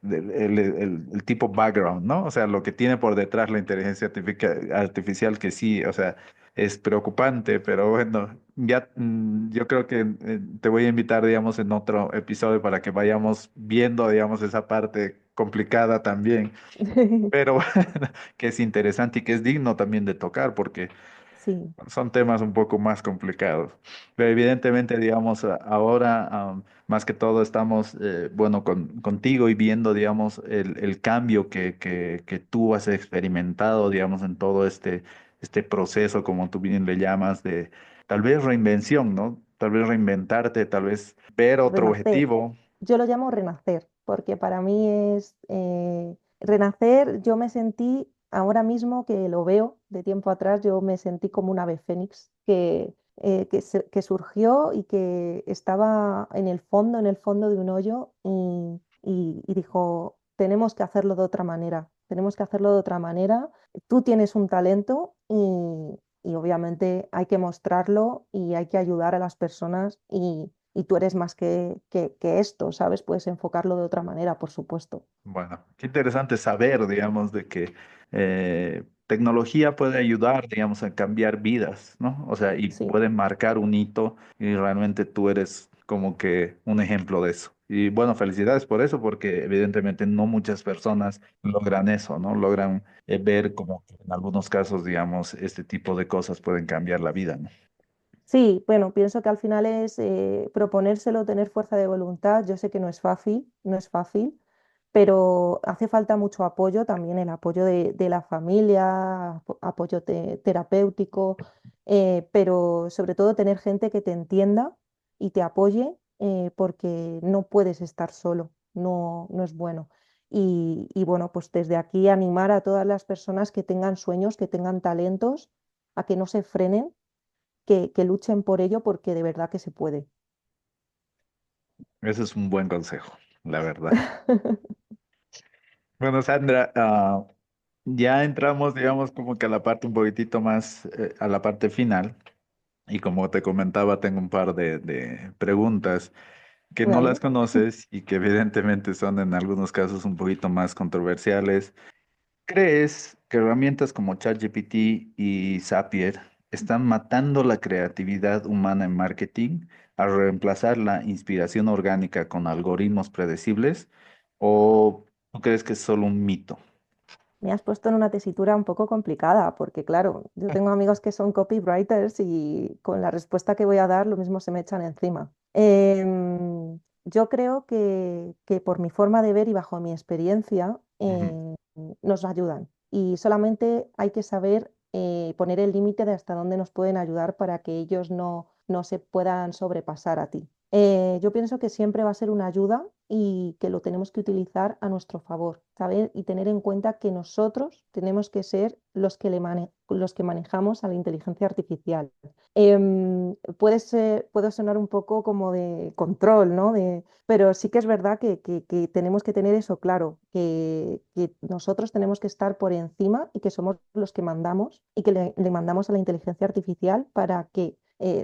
el tipo background, ¿no? O sea, lo que tiene por detrás la inteligencia artificial, que sí, o sea, es preocupante, pero bueno, ya yo creo que te voy a invitar, digamos, en otro episodio para que vayamos viendo, digamos, esa parte complicada también, pero que es interesante y que es digno también de tocar, porque Sí, son temas un poco más complicados. Pero evidentemente, digamos, ahora más que todo estamos, bueno, contigo y viendo, digamos, el cambio que tú has experimentado, digamos, en todo este proceso, como tú bien le llamas, de tal vez reinvención, ¿no? Tal vez reinventarte, tal vez ver otro renacer. objetivo. Yo lo llamo renacer, porque para mí es renacer. Yo me sentí, ahora mismo que lo veo de tiempo atrás, yo me sentí como un ave fénix que surgió y que estaba en el fondo de un hoyo y dijo, tenemos que hacerlo de otra manera, tenemos que hacerlo de otra manera. Tú tienes un talento y obviamente hay que mostrarlo y hay que ayudar a las personas y tú eres más que esto, ¿sabes? Puedes enfocarlo de otra manera, por supuesto. Bueno, qué interesante saber, digamos, de que tecnología puede ayudar, digamos, a cambiar vidas, ¿no? O sea, y Sí, puede marcar un hito y realmente tú eres como que un ejemplo de eso. Y bueno, felicidades por eso, porque evidentemente no muchas personas logran eso, ¿no? Logran ver como que en algunos casos, digamos, este tipo de cosas pueden cambiar la vida, ¿no? sí, bueno, pienso que al final es proponérselo, tener fuerza de voluntad. Yo sé que no es fácil, no es fácil, pero hace falta mucho apoyo, también el apoyo de la familia, apoyo terapéutico, pero sobre todo tener gente que te entienda y te apoye, porque no puedes estar solo, no, no es bueno. Y bueno, pues desde aquí animar a todas las personas que tengan sueños, que tengan talentos, a que no se frenen, que luchen por ello, porque de verdad que se puede. Ese es un buen consejo, la verdad. Bueno, Sandra, ya entramos, digamos, como que a la parte un poquitito más, a la parte final. Y como te comentaba, tengo un par de preguntas que no las ¿Vale? conoces y que evidentemente son en algunos casos un poquito más controversiales. ¿Crees que herramientas como ChatGPT y Zapier están matando la creatividad humana en marketing al reemplazar la inspiración orgánica con algoritmos predecibles? ¿O tú crees que es solo un mito? Me has puesto en una tesitura un poco complicada, porque claro, yo tengo amigos que son copywriters y con la respuesta que voy a dar lo mismo se me echan encima. Yo creo que por mi forma de ver y bajo mi experiencia, Ujú. nos ayudan y solamente hay que saber poner el límite de hasta dónde nos pueden ayudar para que ellos no se puedan sobrepasar a ti. Yo pienso que siempre va a ser una ayuda y que lo tenemos que utilizar a nuestro favor, saber y tener en cuenta que nosotros tenemos que ser los que manejamos a la inteligencia artificial. Puede sonar un poco como de control, ¿no? Pero sí que es verdad que tenemos que tener eso claro, que nosotros tenemos que estar por encima y que somos los que mandamos y que le mandamos a la inteligencia artificial para que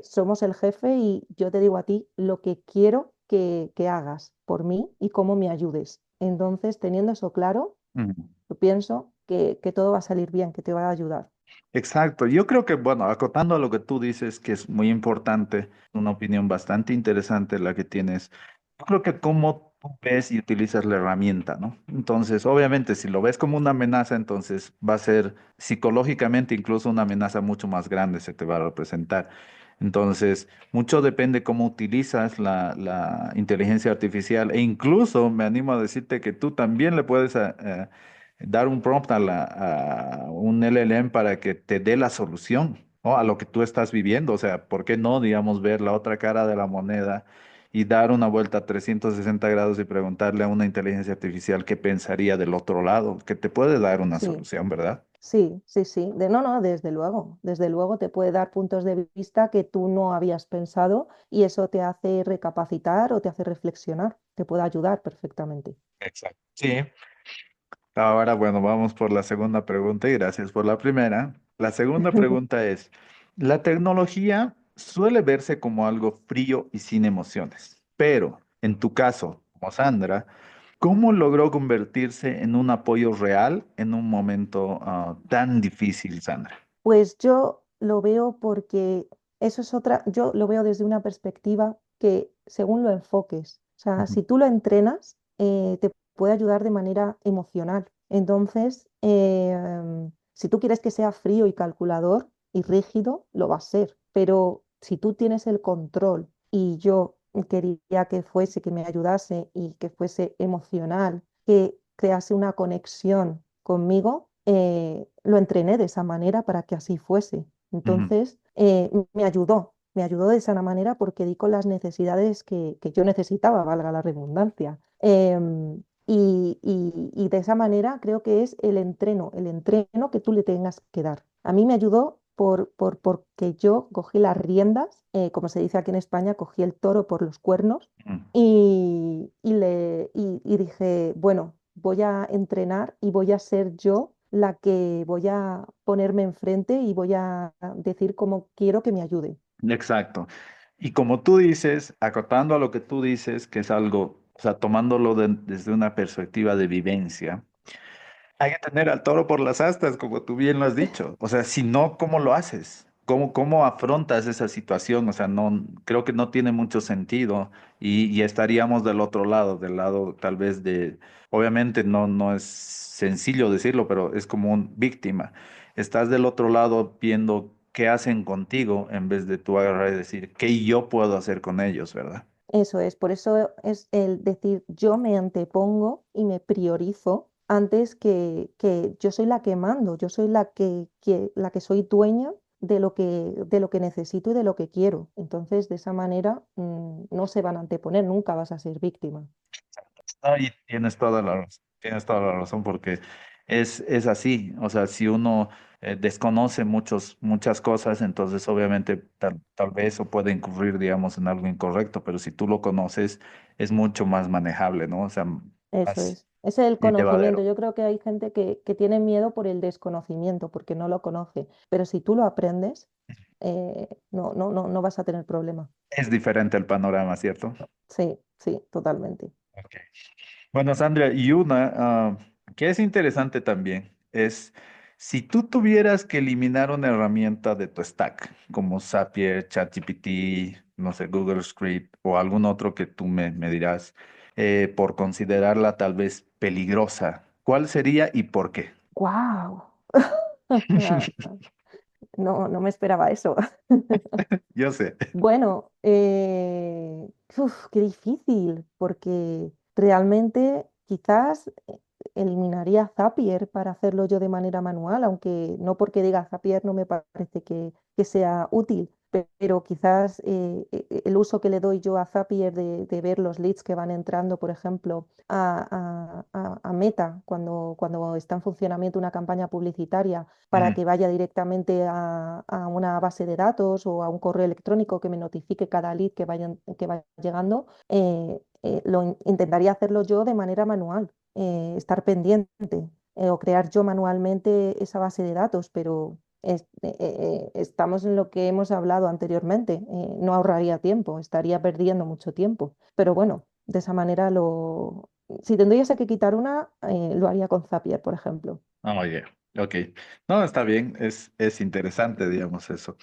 somos el jefe y yo te digo a ti lo que quiero que hagas por mí y cómo me ayudes. Entonces, teniendo eso claro, Ujú. yo pienso que todo va a salir bien, que te va a ayudar. Exacto, yo creo que, bueno, acotando a lo que tú dices, que es muy importante, una opinión bastante interesante la que tienes, yo creo que cómo tú ves y utilizas la herramienta, ¿no? Entonces, obviamente, si lo ves como una amenaza, entonces va a ser psicológicamente incluso una amenaza mucho más grande se te va a representar. Entonces, mucho depende cómo utilizas la inteligencia artificial e incluso me animo a decirte que tú también le puedes dar un prompt a un LLM para que te dé la solución, ¿no? A lo que tú estás viviendo. O sea, ¿por qué no, digamos, ver la otra cara de la moneda y dar una vuelta a 360 grados y preguntarle a una inteligencia artificial qué pensaría del otro lado, que te puede dar una Sí, solución, ¿verdad? sí, sí, sí. No, no, desde luego te puede dar puntos de vista que tú no habías pensado y eso te hace recapacitar o te hace reflexionar, te puede ayudar perfectamente. Exacto. Sí. Ahora, bueno, vamos por la segunda pregunta y gracias por la primera. La segunda pregunta es, la tecnología suele verse como algo frío y sin emociones, pero en tu caso, como Sandra, ¿cómo logró convertirse en un apoyo real en un momento tan difícil, Sandra? Pues yo lo veo porque eso es otra, yo lo veo desde una perspectiva que según lo enfoques, o sea, Ujú, si tú lo entrenas, te puede ayudar de manera emocional. Entonces, si tú quieres que sea frío y calculador y rígido, lo va a ser. Pero si tú tienes el control y yo quería que fuese, que me ayudase y que fuese emocional, que crease una conexión conmigo, lo entrené de esa manera para que así fuese. ujú. Entonces, me ayudó de esa manera porque di con las necesidades que yo necesitaba, valga la redundancia. Y de esa manera creo que es el entreno que tú le tengas que dar. A mí me ayudó porque yo cogí las riendas, como se dice aquí en España, cogí el toro por los cuernos Mm. y dije, bueno, voy a entrenar y voy a ser yo la que voy a ponerme enfrente y voy a decir cómo quiero que me ayude. Exacto. Y como tú dices, acotando a lo que tú dices, que es algo, o sea, tomándolo desde una perspectiva de vivencia. Hay que tener al toro por las astas, como tú bien lo has dicho. O sea, si no, ¿cómo lo haces? ¿Cómo afrontas esa situación? O sea, no, creo que no tiene mucho sentido y estaríamos del otro lado, del lado tal vez de, obviamente no es sencillo decirlo, pero es como un víctima. Estás del otro lado viendo qué hacen contigo en vez de tú agarrar y decir, ¿qué yo puedo hacer con ellos, ¿verdad? Eso es, por eso es el decir yo me antepongo y me priorizo antes que yo soy la que mando, yo soy la que soy dueña de lo que necesito y de lo que quiero. Entonces, de esa manera, no se van a anteponer, nunca vas a ser víctima. Ahí tienes toda la razón, tienes toda la razón porque es así, o sea, si uno desconoce muchas cosas, entonces obviamente tal vez eso puede incurrir, digamos, en algo incorrecto, pero si tú lo conoces, es mucho más manejable, ¿no? O sea, Eso más es. Ese es el conocimiento. llevadero. Yo creo que hay gente que tiene miedo por el desconocimiento, porque no lo conoce. Pero si tú lo aprendes, no vas a tener problema. Es diferente el panorama, ¿cierto? Sí, sí, totalmente. Ok. Bueno, Sandra, y una que es interesante también es si tú tuvieras que eliminar una herramienta de tu stack, como Zapier, ChatGPT, no sé, Google Script o algún otro que tú me dirás, por considerarla tal vez peligrosa, ¿cuál sería y por qué? ¡Guau! No, no me esperaba eso. Yo sé. Bueno, qué difícil, porque realmente quizás eliminaría Zapier para hacerlo yo de manera manual, aunque no porque diga Zapier no me parece que sea útil, pero quizás el uso que le doy yo a Zapier de ver los leads que van entrando, por ejemplo, a Meta cuando está en funcionamiento una campaña publicitaria para Ujú. que vaya directamente a una base de datos o a un correo electrónico que me notifique cada lead que vaya llegando, intentaría hacerlo yo de manera manual, estar pendiente o crear yo manualmente esa base de datos, pero estamos en lo que hemos hablado anteriormente. No ahorraría tiempo, estaría perdiendo mucho tiempo. Pero bueno, de esa manera si tendríase que quitar una, lo haría con Zapier, por ejemplo. Oh, yeah. Ok. No, está bien, es interesante, digamos, eso.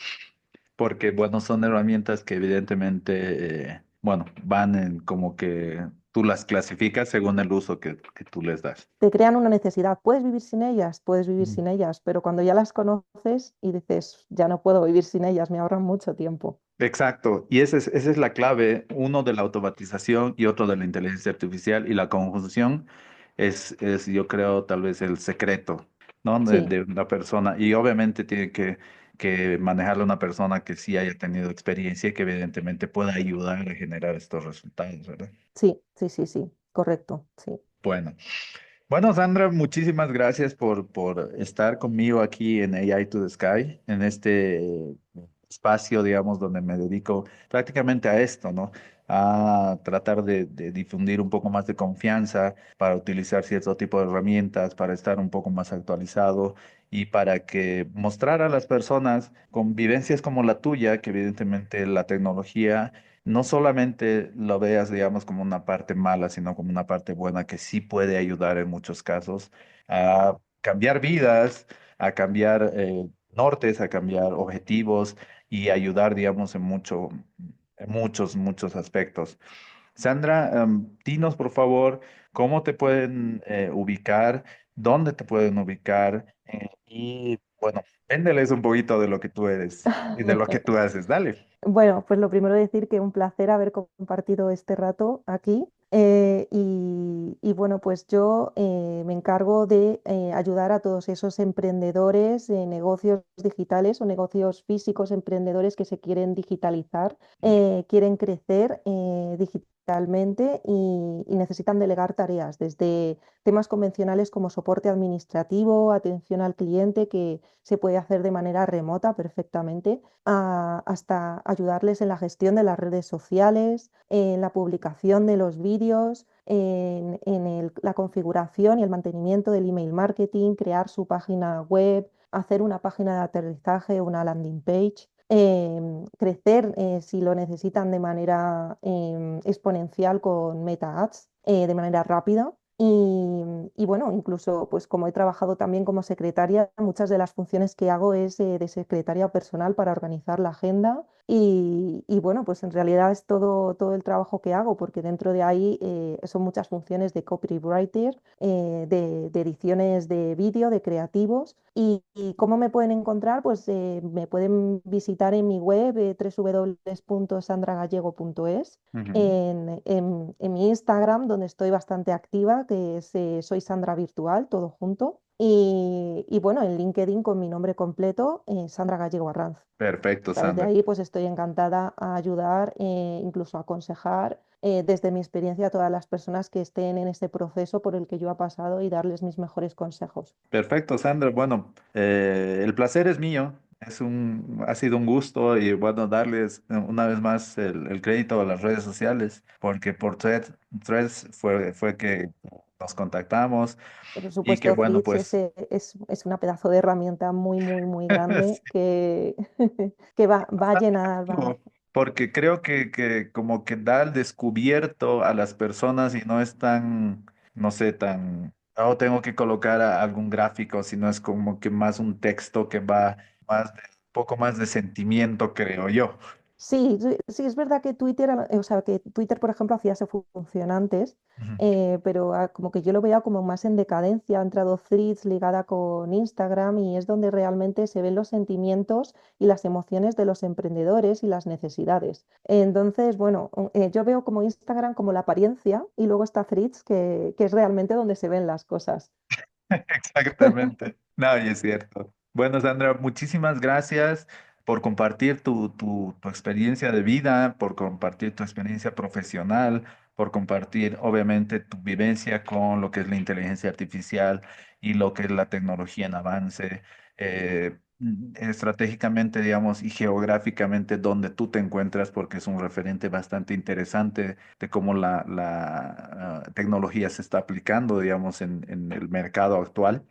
Porque, bueno, son herramientas que evidentemente, bueno, van en como que tú las clasificas según el uso que tú les das. Te crean una necesidad. Puedes vivir Mm. sin ellas, pero cuando ya las conoces y dices, ya no puedo vivir sin ellas, me ahorran mucho tiempo. Exacto, y esa es la clave, uno de la automatización y otro de la inteligencia artificial y la conjunción. es, yo creo, tal vez el secreto, ¿no? Sí, De una persona. Y obviamente tiene que manejarlo una persona que sí haya tenido experiencia y que evidentemente pueda ayudar a generar estos resultados, ¿verdad? sí, sí, sí, sí, correcto, sí. Bueno. Bueno, Sandra, muchísimas gracias por estar conmigo aquí en AI to the Sky, en este espacio, digamos, donde me dedico prácticamente a esto, ¿no? A tratar de difundir un poco más de confianza para utilizar cierto tipo de herramientas, para estar un poco más actualizado y para que mostrar a las personas con vivencias como la tuya, que evidentemente la tecnología no solamente lo veas, digamos, como una parte mala, sino como una parte buena que sí puede ayudar en muchos casos a cambiar vidas, a cambiar nortes, a cambiar objetivos y ayudar, digamos, en muchos aspectos. Sandra, dinos por favor cómo te pueden ubicar, dónde te pueden ubicar y bueno, véndeles un poquito de lo que tú eres y de lo que tú haces. Dale. Bueno, pues lo primero decir que un placer haber compartido este rato aquí. Y bueno, pues yo me encargo de ayudar a todos esos emprendedores, negocios digitales o negocios físicos, emprendedores que se quieren digitalizar, quieren crecer digitalmente y necesitan delegar tareas, desde temas convencionales como soporte administrativo, atención al cliente, que se puede hacer de manera remota perfectamente hasta ayudarles en la gestión de las redes sociales, en la publicación de los vídeos, la configuración y el mantenimiento del email marketing, crear su página web, hacer una página de aterrizaje, una landing page. Crecer si lo necesitan de manera exponencial con Meta Ads, de manera rápida. Y bueno, incluso pues como he trabajado también como secretaria, muchas de las funciones que hago es de secretaria personal para organizar la agenda y bueno, pues en realidad es todo el trabajo que hago porque dentro de ahí son muchas funciones de copywriter, de ediciones de vídeo, de creativos. Y cómo me pueden encontrar? Pues me pueden visitar en mi web www.sandragallego.es, Ujú. en mi Instagram, donde estoy bastante activa, que es Soy Sandra Virtual, todo junto. Y bueno, en LinkedIn con mi nombre completo, Sandra Gallego Arranz. Perfecto, A través de Sandra. ahí pues estoy encantada a ayudar, incluso a aconsejar desde mi experiencia a todas las personas que estén en este proceso por el que yo he pasado y darles mis mejores consejos. Perfecto, Sandra. Bueno, el placer es mío. Ha sido un gusto y bueno, darles una vez más el crédito a las redes sociales, porque por Threads fue que nos contactamos Por y que supuesto, bueno, Threads pues es una pedazo de herramienta muy, muy, muy grande sí, que, que va a bastante llenar, va. efectivo, porque creo que como que da al descubierto a las personas y no es tan, no sé, tan, oh, tengo que colocar algún gráfico, sino es como que más un texto que va más de, un poco más de sentimiento, creo yo. Sí, sí, sí, es verdad que Twitter, o sea, que Twitter, por ejemplo, hacía esa función antes, Ujú. pero como que yo lo veía como más en decadencia, ha entrado Threads ligada con Instagram y es donde realmente se ven los sentimientos y las emociones de los emprendedores y las necesidades. Entonces, bueno, yo veo como Instagram como la apariencia y luego está Threads, que es realmente donde se ven las cosas. Exactamente. No, y es cierto. Bueno, Sandra, muchísimas gracias por compartir tu experiencia de vida, por compartir tu experiencia profesional, por compartir, obviamente, tu vivencia con lo que es la inteligencia artificial y lo que es la tecnología en avance, estratégicamente, digamos, y geográficamente donde tú te encuentras, porque es un referente bastante interesante de cómo la tecnología se está aplicando, digamos, en el mercado actual.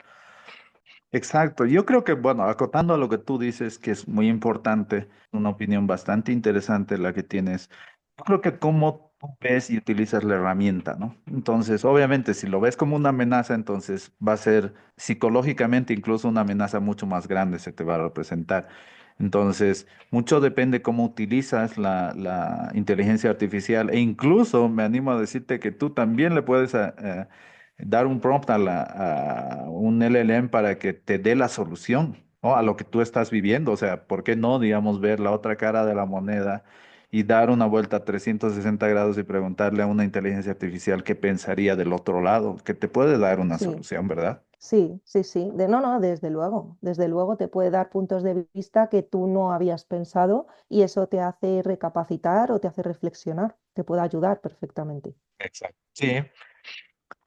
Exacto, yo creo que, bueno, acotando a lo que tú dices, que es muy importante, una opinión bastante interesante la que tienes, yo creo que cómo tú ves y utilizas la herramienta, ¿no? Entonces, obviamente, si lo ves como una amenaza, entonces va a ser psicológicamente incluso una amenaza mucho más grande se te va a representar. Entonces, mucho depende cómo utilizas la inteligencia artificial e incluso me animo a decirte que tú también le puedes dar un prompt a un LLM para que te dé la solución, ¿no? A lo que tú estás viviendo. O sea, ¿por qué no, digamos, ver la otra cara de la moneda y dar una vuelta a 360 grados y preguntarle a una inteligencia artificial qué pensaría del otro lado, que te puede dar una Sí, solución, ¿verdad? sí, sí, sí. No, no, desde luego te puede dar puntos de vista que tú no habías pensado y eso te hace recapacitar o te hace reflexionar, te puede ayudar perfectamente. Exacto. Sí.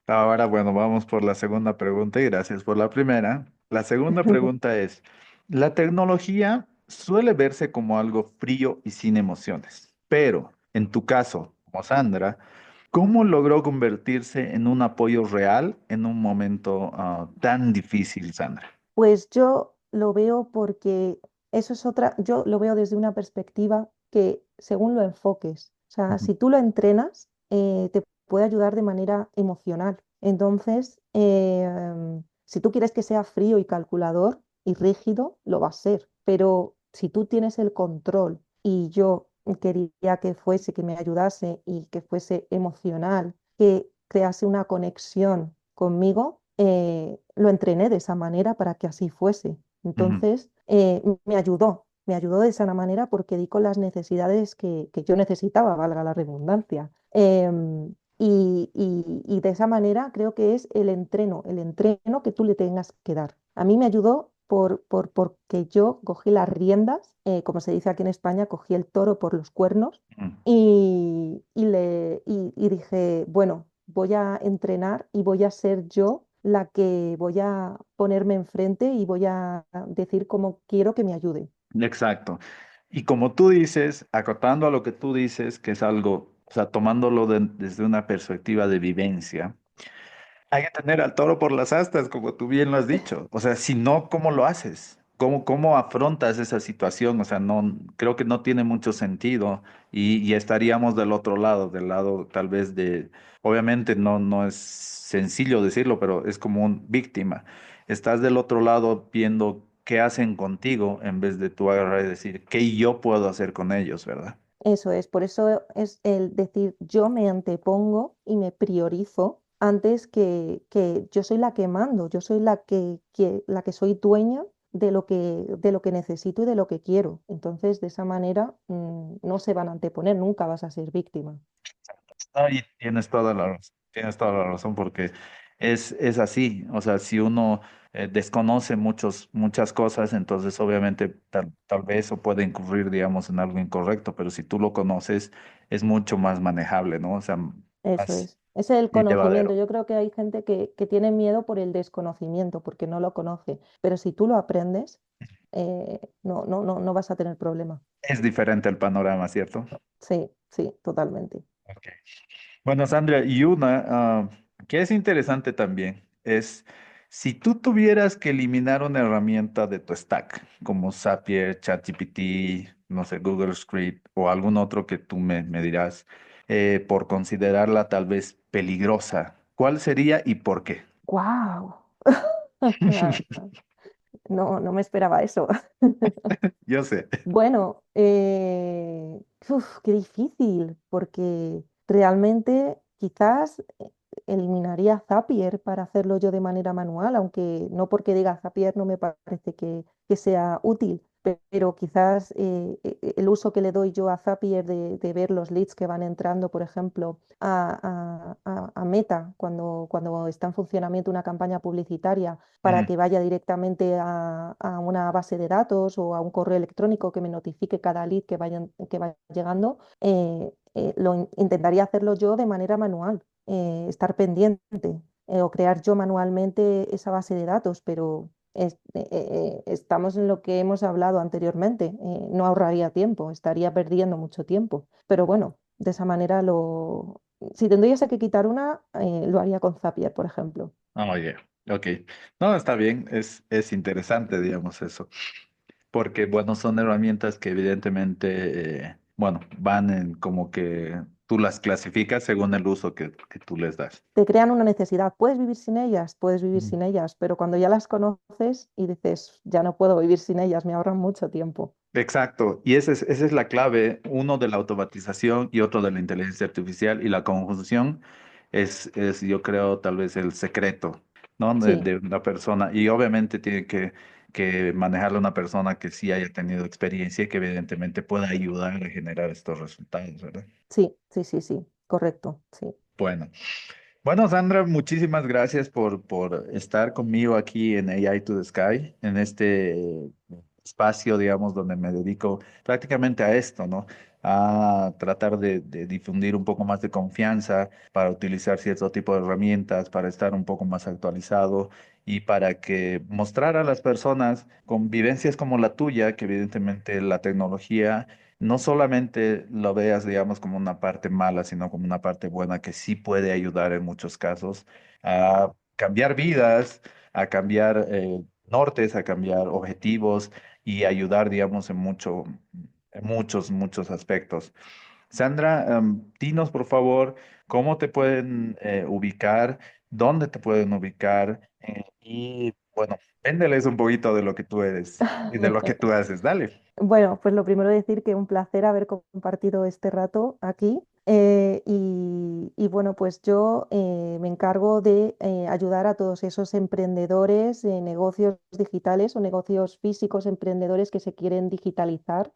Ahora, bueno, vamos por la segunda pregunta y gracias por la primera. La segunda pregunta es, la tecnología suele verse como algo frío y sin emociones, pero en tu caso, como Sandra, ¿cómo logró convertirse en un apoyo real en un momento tan difícil, Sandra? Pues yo lo veo porque eso es otra, yo lo veo desde una perspectiva que según lo enfoques, o sea, Ujú, si tú lo entrenas, te puede ayudar de manera emocional. Entonces, si tú quieres que sea frío y calculador y rígido, lo va a ser. Pero si tú tienes el control y yo quería que fuese, que me ayudase y que fuese emocional, que crease una conexión conmigo, lo entrené de esa manera para que así fuese. ujú. Entonces, me ayudó de esa manera porque di con las necesidades que yo necesitaba, valga la redundancia. Y de esa manera creo que es el entreno que tú le tengas que dar. A mí me ayudó porque yo cogí las riendas, como se dice aquí en España, cogí el toro por los cuernos Mm. y dije, bueno, voy a entrenar y voy a ser yo la que voy a ponerme enfrente y voy a decir cómo quiero que me ayude. Exacto. Y como tú dices, acotando a lo que tú dices, que es algo, o sea, tomándolo desde una perspectiva de vivencia. Hay que tener al toro por las astas, como tú bien lo has dicho. O sea, si no, ¿cómo lo haces? ¿Cómo afrontas esa situación? O sea, no, creo que no tiene mucho sentido y estaríamos del otro lado, del lado tal vez de, obviamente no es sencillo decirlo, pero es como un víctima. Estás del otro lado viendo qué hacen contigo en vez de tú agarrar y decir, ¿qué yo puedo hacer con ellos, verdad? Eso es, por eso es el decir yo me antepongo y me priorizo antes que yo soy la que mando, yo soy la que soy dueña de lo que necesito y de lo que quiero. Entonces, de esa manera, no se van a anteponer, nunca vas a ser víctima. No, y tienes toda la razón porque es así, o sea, si uno desconoce muchas cosas, entonces obviamente tal vez o puede incurrir, digamos, en algo incorrecto, pero si tú lo conoces, es mucho más manejable, ¿no? O sea, Eso más es. Ese es el conocimiento. llevadero. Yo creo que hay gente que tiene miedo por el desconocimiento, porque no lo conoce. Pero si tú lo aprendes, no vas a tener problema. Es diferente el panorama, ¿cierto? Sí, sí, totalmente. Ok. Bueno, Sandra, y una que es interesante también es si tú tuvieras que eliminar una herramienta de tu stack, como Zapier, ChatGPT, no sé, Google Script o algún otro que tú me dirás, por considerarla tal vez peligrosa, ¿cuál sería y por qué? ¡Guau! No, no me esperaba eso. Yo sé. Bueno, qué difícil, porque realmente quizás eliminaría Zapier para hacerlo yo de manera manual, aunque no porque diga Zapier no me parece que sea útil, pero quizás el uso que le doy yo a Zapier de ver los leads que van entrando, por ejemplo, a Meta cuando está en funcionamiento una campaña publicitaria para Mm, que vaya directamente a una base de datos o a un correo electrónico que me notifique cada lead que vaya llegando, intentaría hacerlo yo de manera manual, estar pendiente o crear yo manualmente esa base de datos, pero estamos en lo que hemos hablado anteriormente. No ahorraría tiempo, estaría perdiendo mucho tiempo. Pero bueno, de esa manera si tendrías que quitar una, lo haría con Zapier, por ejemplo. oh, yeah. Ok. No, está bien, es interesante, digamos, eso. Porque, bueno, son herramientas que evidentemente, bueno, van en como que tú las clasificas según el uso que tú les das. Te crean una necesidad. Puedes vivir Ujú. sin ellas, pero cuando ya las conoces y dices, ya no puedo vivir sin ellas, me ahorran mucho tiempo. Exacto, y esa es la clave, uno de la automatización y otro de la inteligencia artificial, y la conjunción yo creo, tal vez el secreto, ¿no? De, Sí, de una persona, y obviamente tiene que que manejarlo a una persona que sí haya tenido experiencia y que evidentemente pueda ayudar a generar estos resultados, ¿verdad? Sí, sí, sí, sí, correcto, sí. Bueno. Bueno, Sandra, muchísimas gracias por estar conmigo aquí en AI to the Sky, en este espacio, digamos, donde me dedico prácticamente a esto, ¿no? A tratar de difundir un poco más de confianza para utilizar cierto tipo de herramientas, para estar un poco más actualizado y para que mostrar a las personas con vivencias como la tuya, que evidentemente la tecnología no solamente lo veas, digamos, como una parte mala, sino como una parte buena que sí puede ayudar en muchos casos a cambiar vidas, a cambiar nortes, a cambiar objetivos y ayudar, digamos, en muchos aspectos. Sandra, dinos por favor cómo te pueden ubicar, dónde te pueden ubicar y, bueno, véndeles un poquito de lo que tú eres y de lo que tú haces. Dale. Bueno, pues lo primero decir que un placer haber compartido este rato aquí. Y bueno, pues yo me encargo de ayudar a todos esos emprendedores, negocios digitales o negocios físicos, emprendedores que se quieren digitalizar,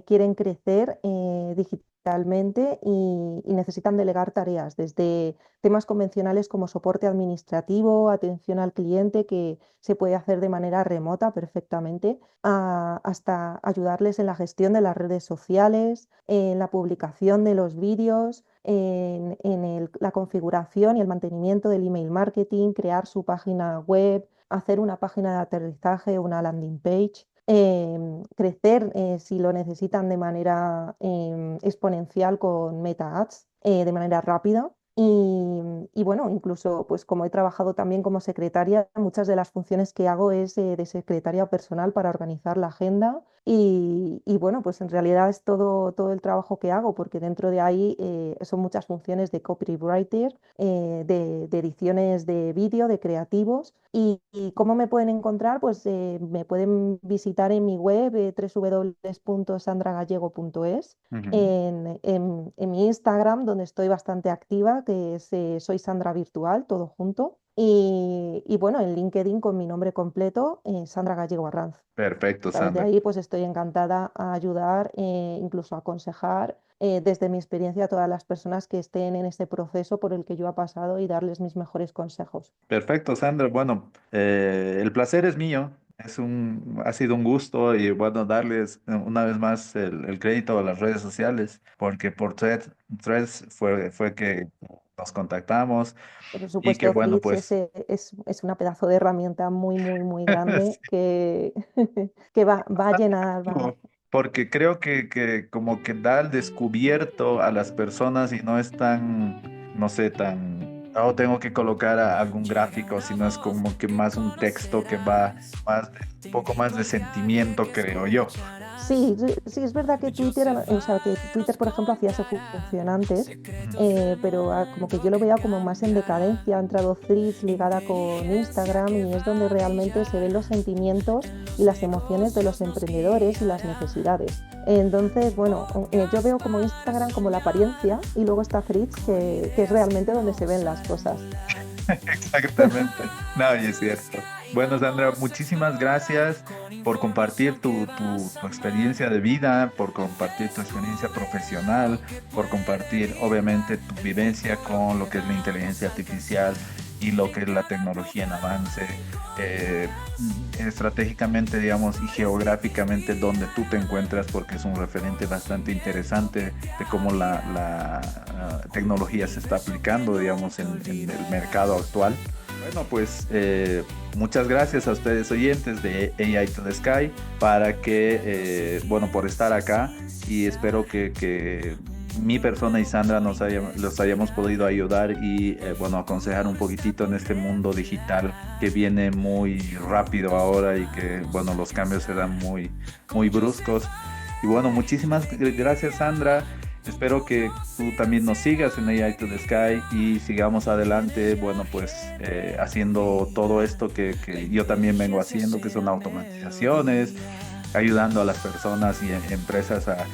quieren crecer digitalmente y necesitan delegar tareas, desde temas convencionales como soporte administrativo, atención al cliente, que se puede hacer de manera remota perfectamente hasta ayudarles en la gestión de las redes sociales, en la publicación de los vídeos, la configuración y el mantenimiento del email marketing, crear su página web, hacer una página de aterrizaje, una landing page. Crecer si lo necesitan de manera exponencial con Meta Ads de manera rápida. Y bueno, incluso pues como he trabajado también como secretaria, muchas de las funciones que hago es de secretaria personal para organizar la agenda y bueno, pues en realidad es todo el trabajo que hago porque dentro de ahí son muchas funciones de copywriter, de ediciones de vídeo, de creativos. Y cómo me pueden encontrar, pues me pueden visitar en mi web www.sandragallego.es, Ujú. en mi Instagram, donde estoy bastante activa, que es Soy Sandra Virtual, todo junto. Y bueno, en LinkedIn con mi nombre completo, Sandra Gallego Arranz. Perfecto, A través de Sandra. ahí, pues estoy encantada a ayudar, incluso a aconsejar desde mi experiencia a todas las personas que estén en ese proceso por el que yo he pasado y darles mis mejores consejos. Perfecto, Sandra. Bueno, el placer es mío. Ha sido un gusto y bueno, darles una vez más el crédito a las redes sociales, porque por Threads fue que nos contactamos Por y que supuesto, bueno, Threads pues es una pedazo de herramienta muy, muy, muy grande que, que va a llenar, va. no, porque creo que como que da al descubierto a las personas y no es tan, no sé, oh, tengo que colocar algún gráfico, sino es como que más un texto que va un poco más de sentimiento, creo yo. Sí, sí, sí, es verdad que Twitter, o sea, que Twitter, por ejemplo, hacía esa función antes, pero como que yo lo veía como más en decadencia, ha entrado Threads ligada con Instagram y es donde realmente se ven los sentimientos y las emociones de los emprendedores y las necesidades. Entonces, bueno, yo veo como Instagram como la apariencia y luego está Threads, que es realmente donde se ven las cosas. Exactamente. No, y es cierto. Bueno, Sandra, muchísimas gracias por compartir tu experiencia de vida, por compartir tu experiencia profesional, por compartir, obviamente, tu vivencia con lo que es la inteligencia artificial y lo que es la tecnología en avance, eh, estratégicamente, digamos, y geográficamente donde tú te encuentras, porque es un referente bastante interesante de cómo la tecnología se está aplicando, digamos, en el mercado actual. Bueno, pues muchas gracias a ustedes oyentes de AI to the Sky para que, bueno, por estar acá y espero que mi persona y Sandra los hayamos podido ayudar y, bueno, aconsejar un poquitito en este mundo digital que viene muy rápido ahora y que, bueno, los cambios se dan muy bruscos. Y bueno, muchísimas gracias, Sandra. Espero que tú también nos sigas en AI to the Sky y sigamos adelante, bueno, pues haciendo todo esto que yo también vengo haciendo, que son automatizaciones, ayudando a las personas y empresas a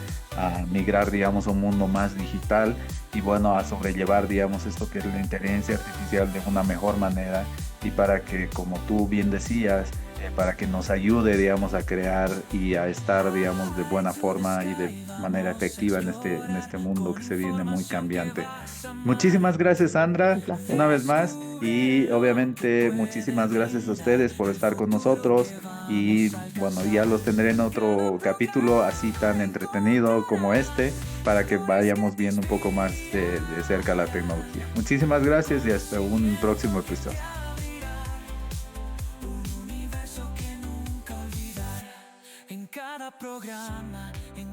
migrar, digamos, a un mundo más digital y bueno, a sobrellevar, digamos, esto que es la inteligencia artificial de una mejor manera y para que, como tú bien decías, para que nos ayude, digamos, a crear y a estar, digamos, de buena forma y de manera efectiva en este mundo que se viene muy cambiante. Muchísimas gracias, Sandra, Un placer. una vez más, y obviamente muchísimas gracias a ustedes por estar con nosotros y bueno, ya los tendré en otro capítulo así tan entretenido como este para que vayamos viendo un poco más de cerca la tecnología. Muchísimas gracias y hasta un próximo episodio. En cada programa, en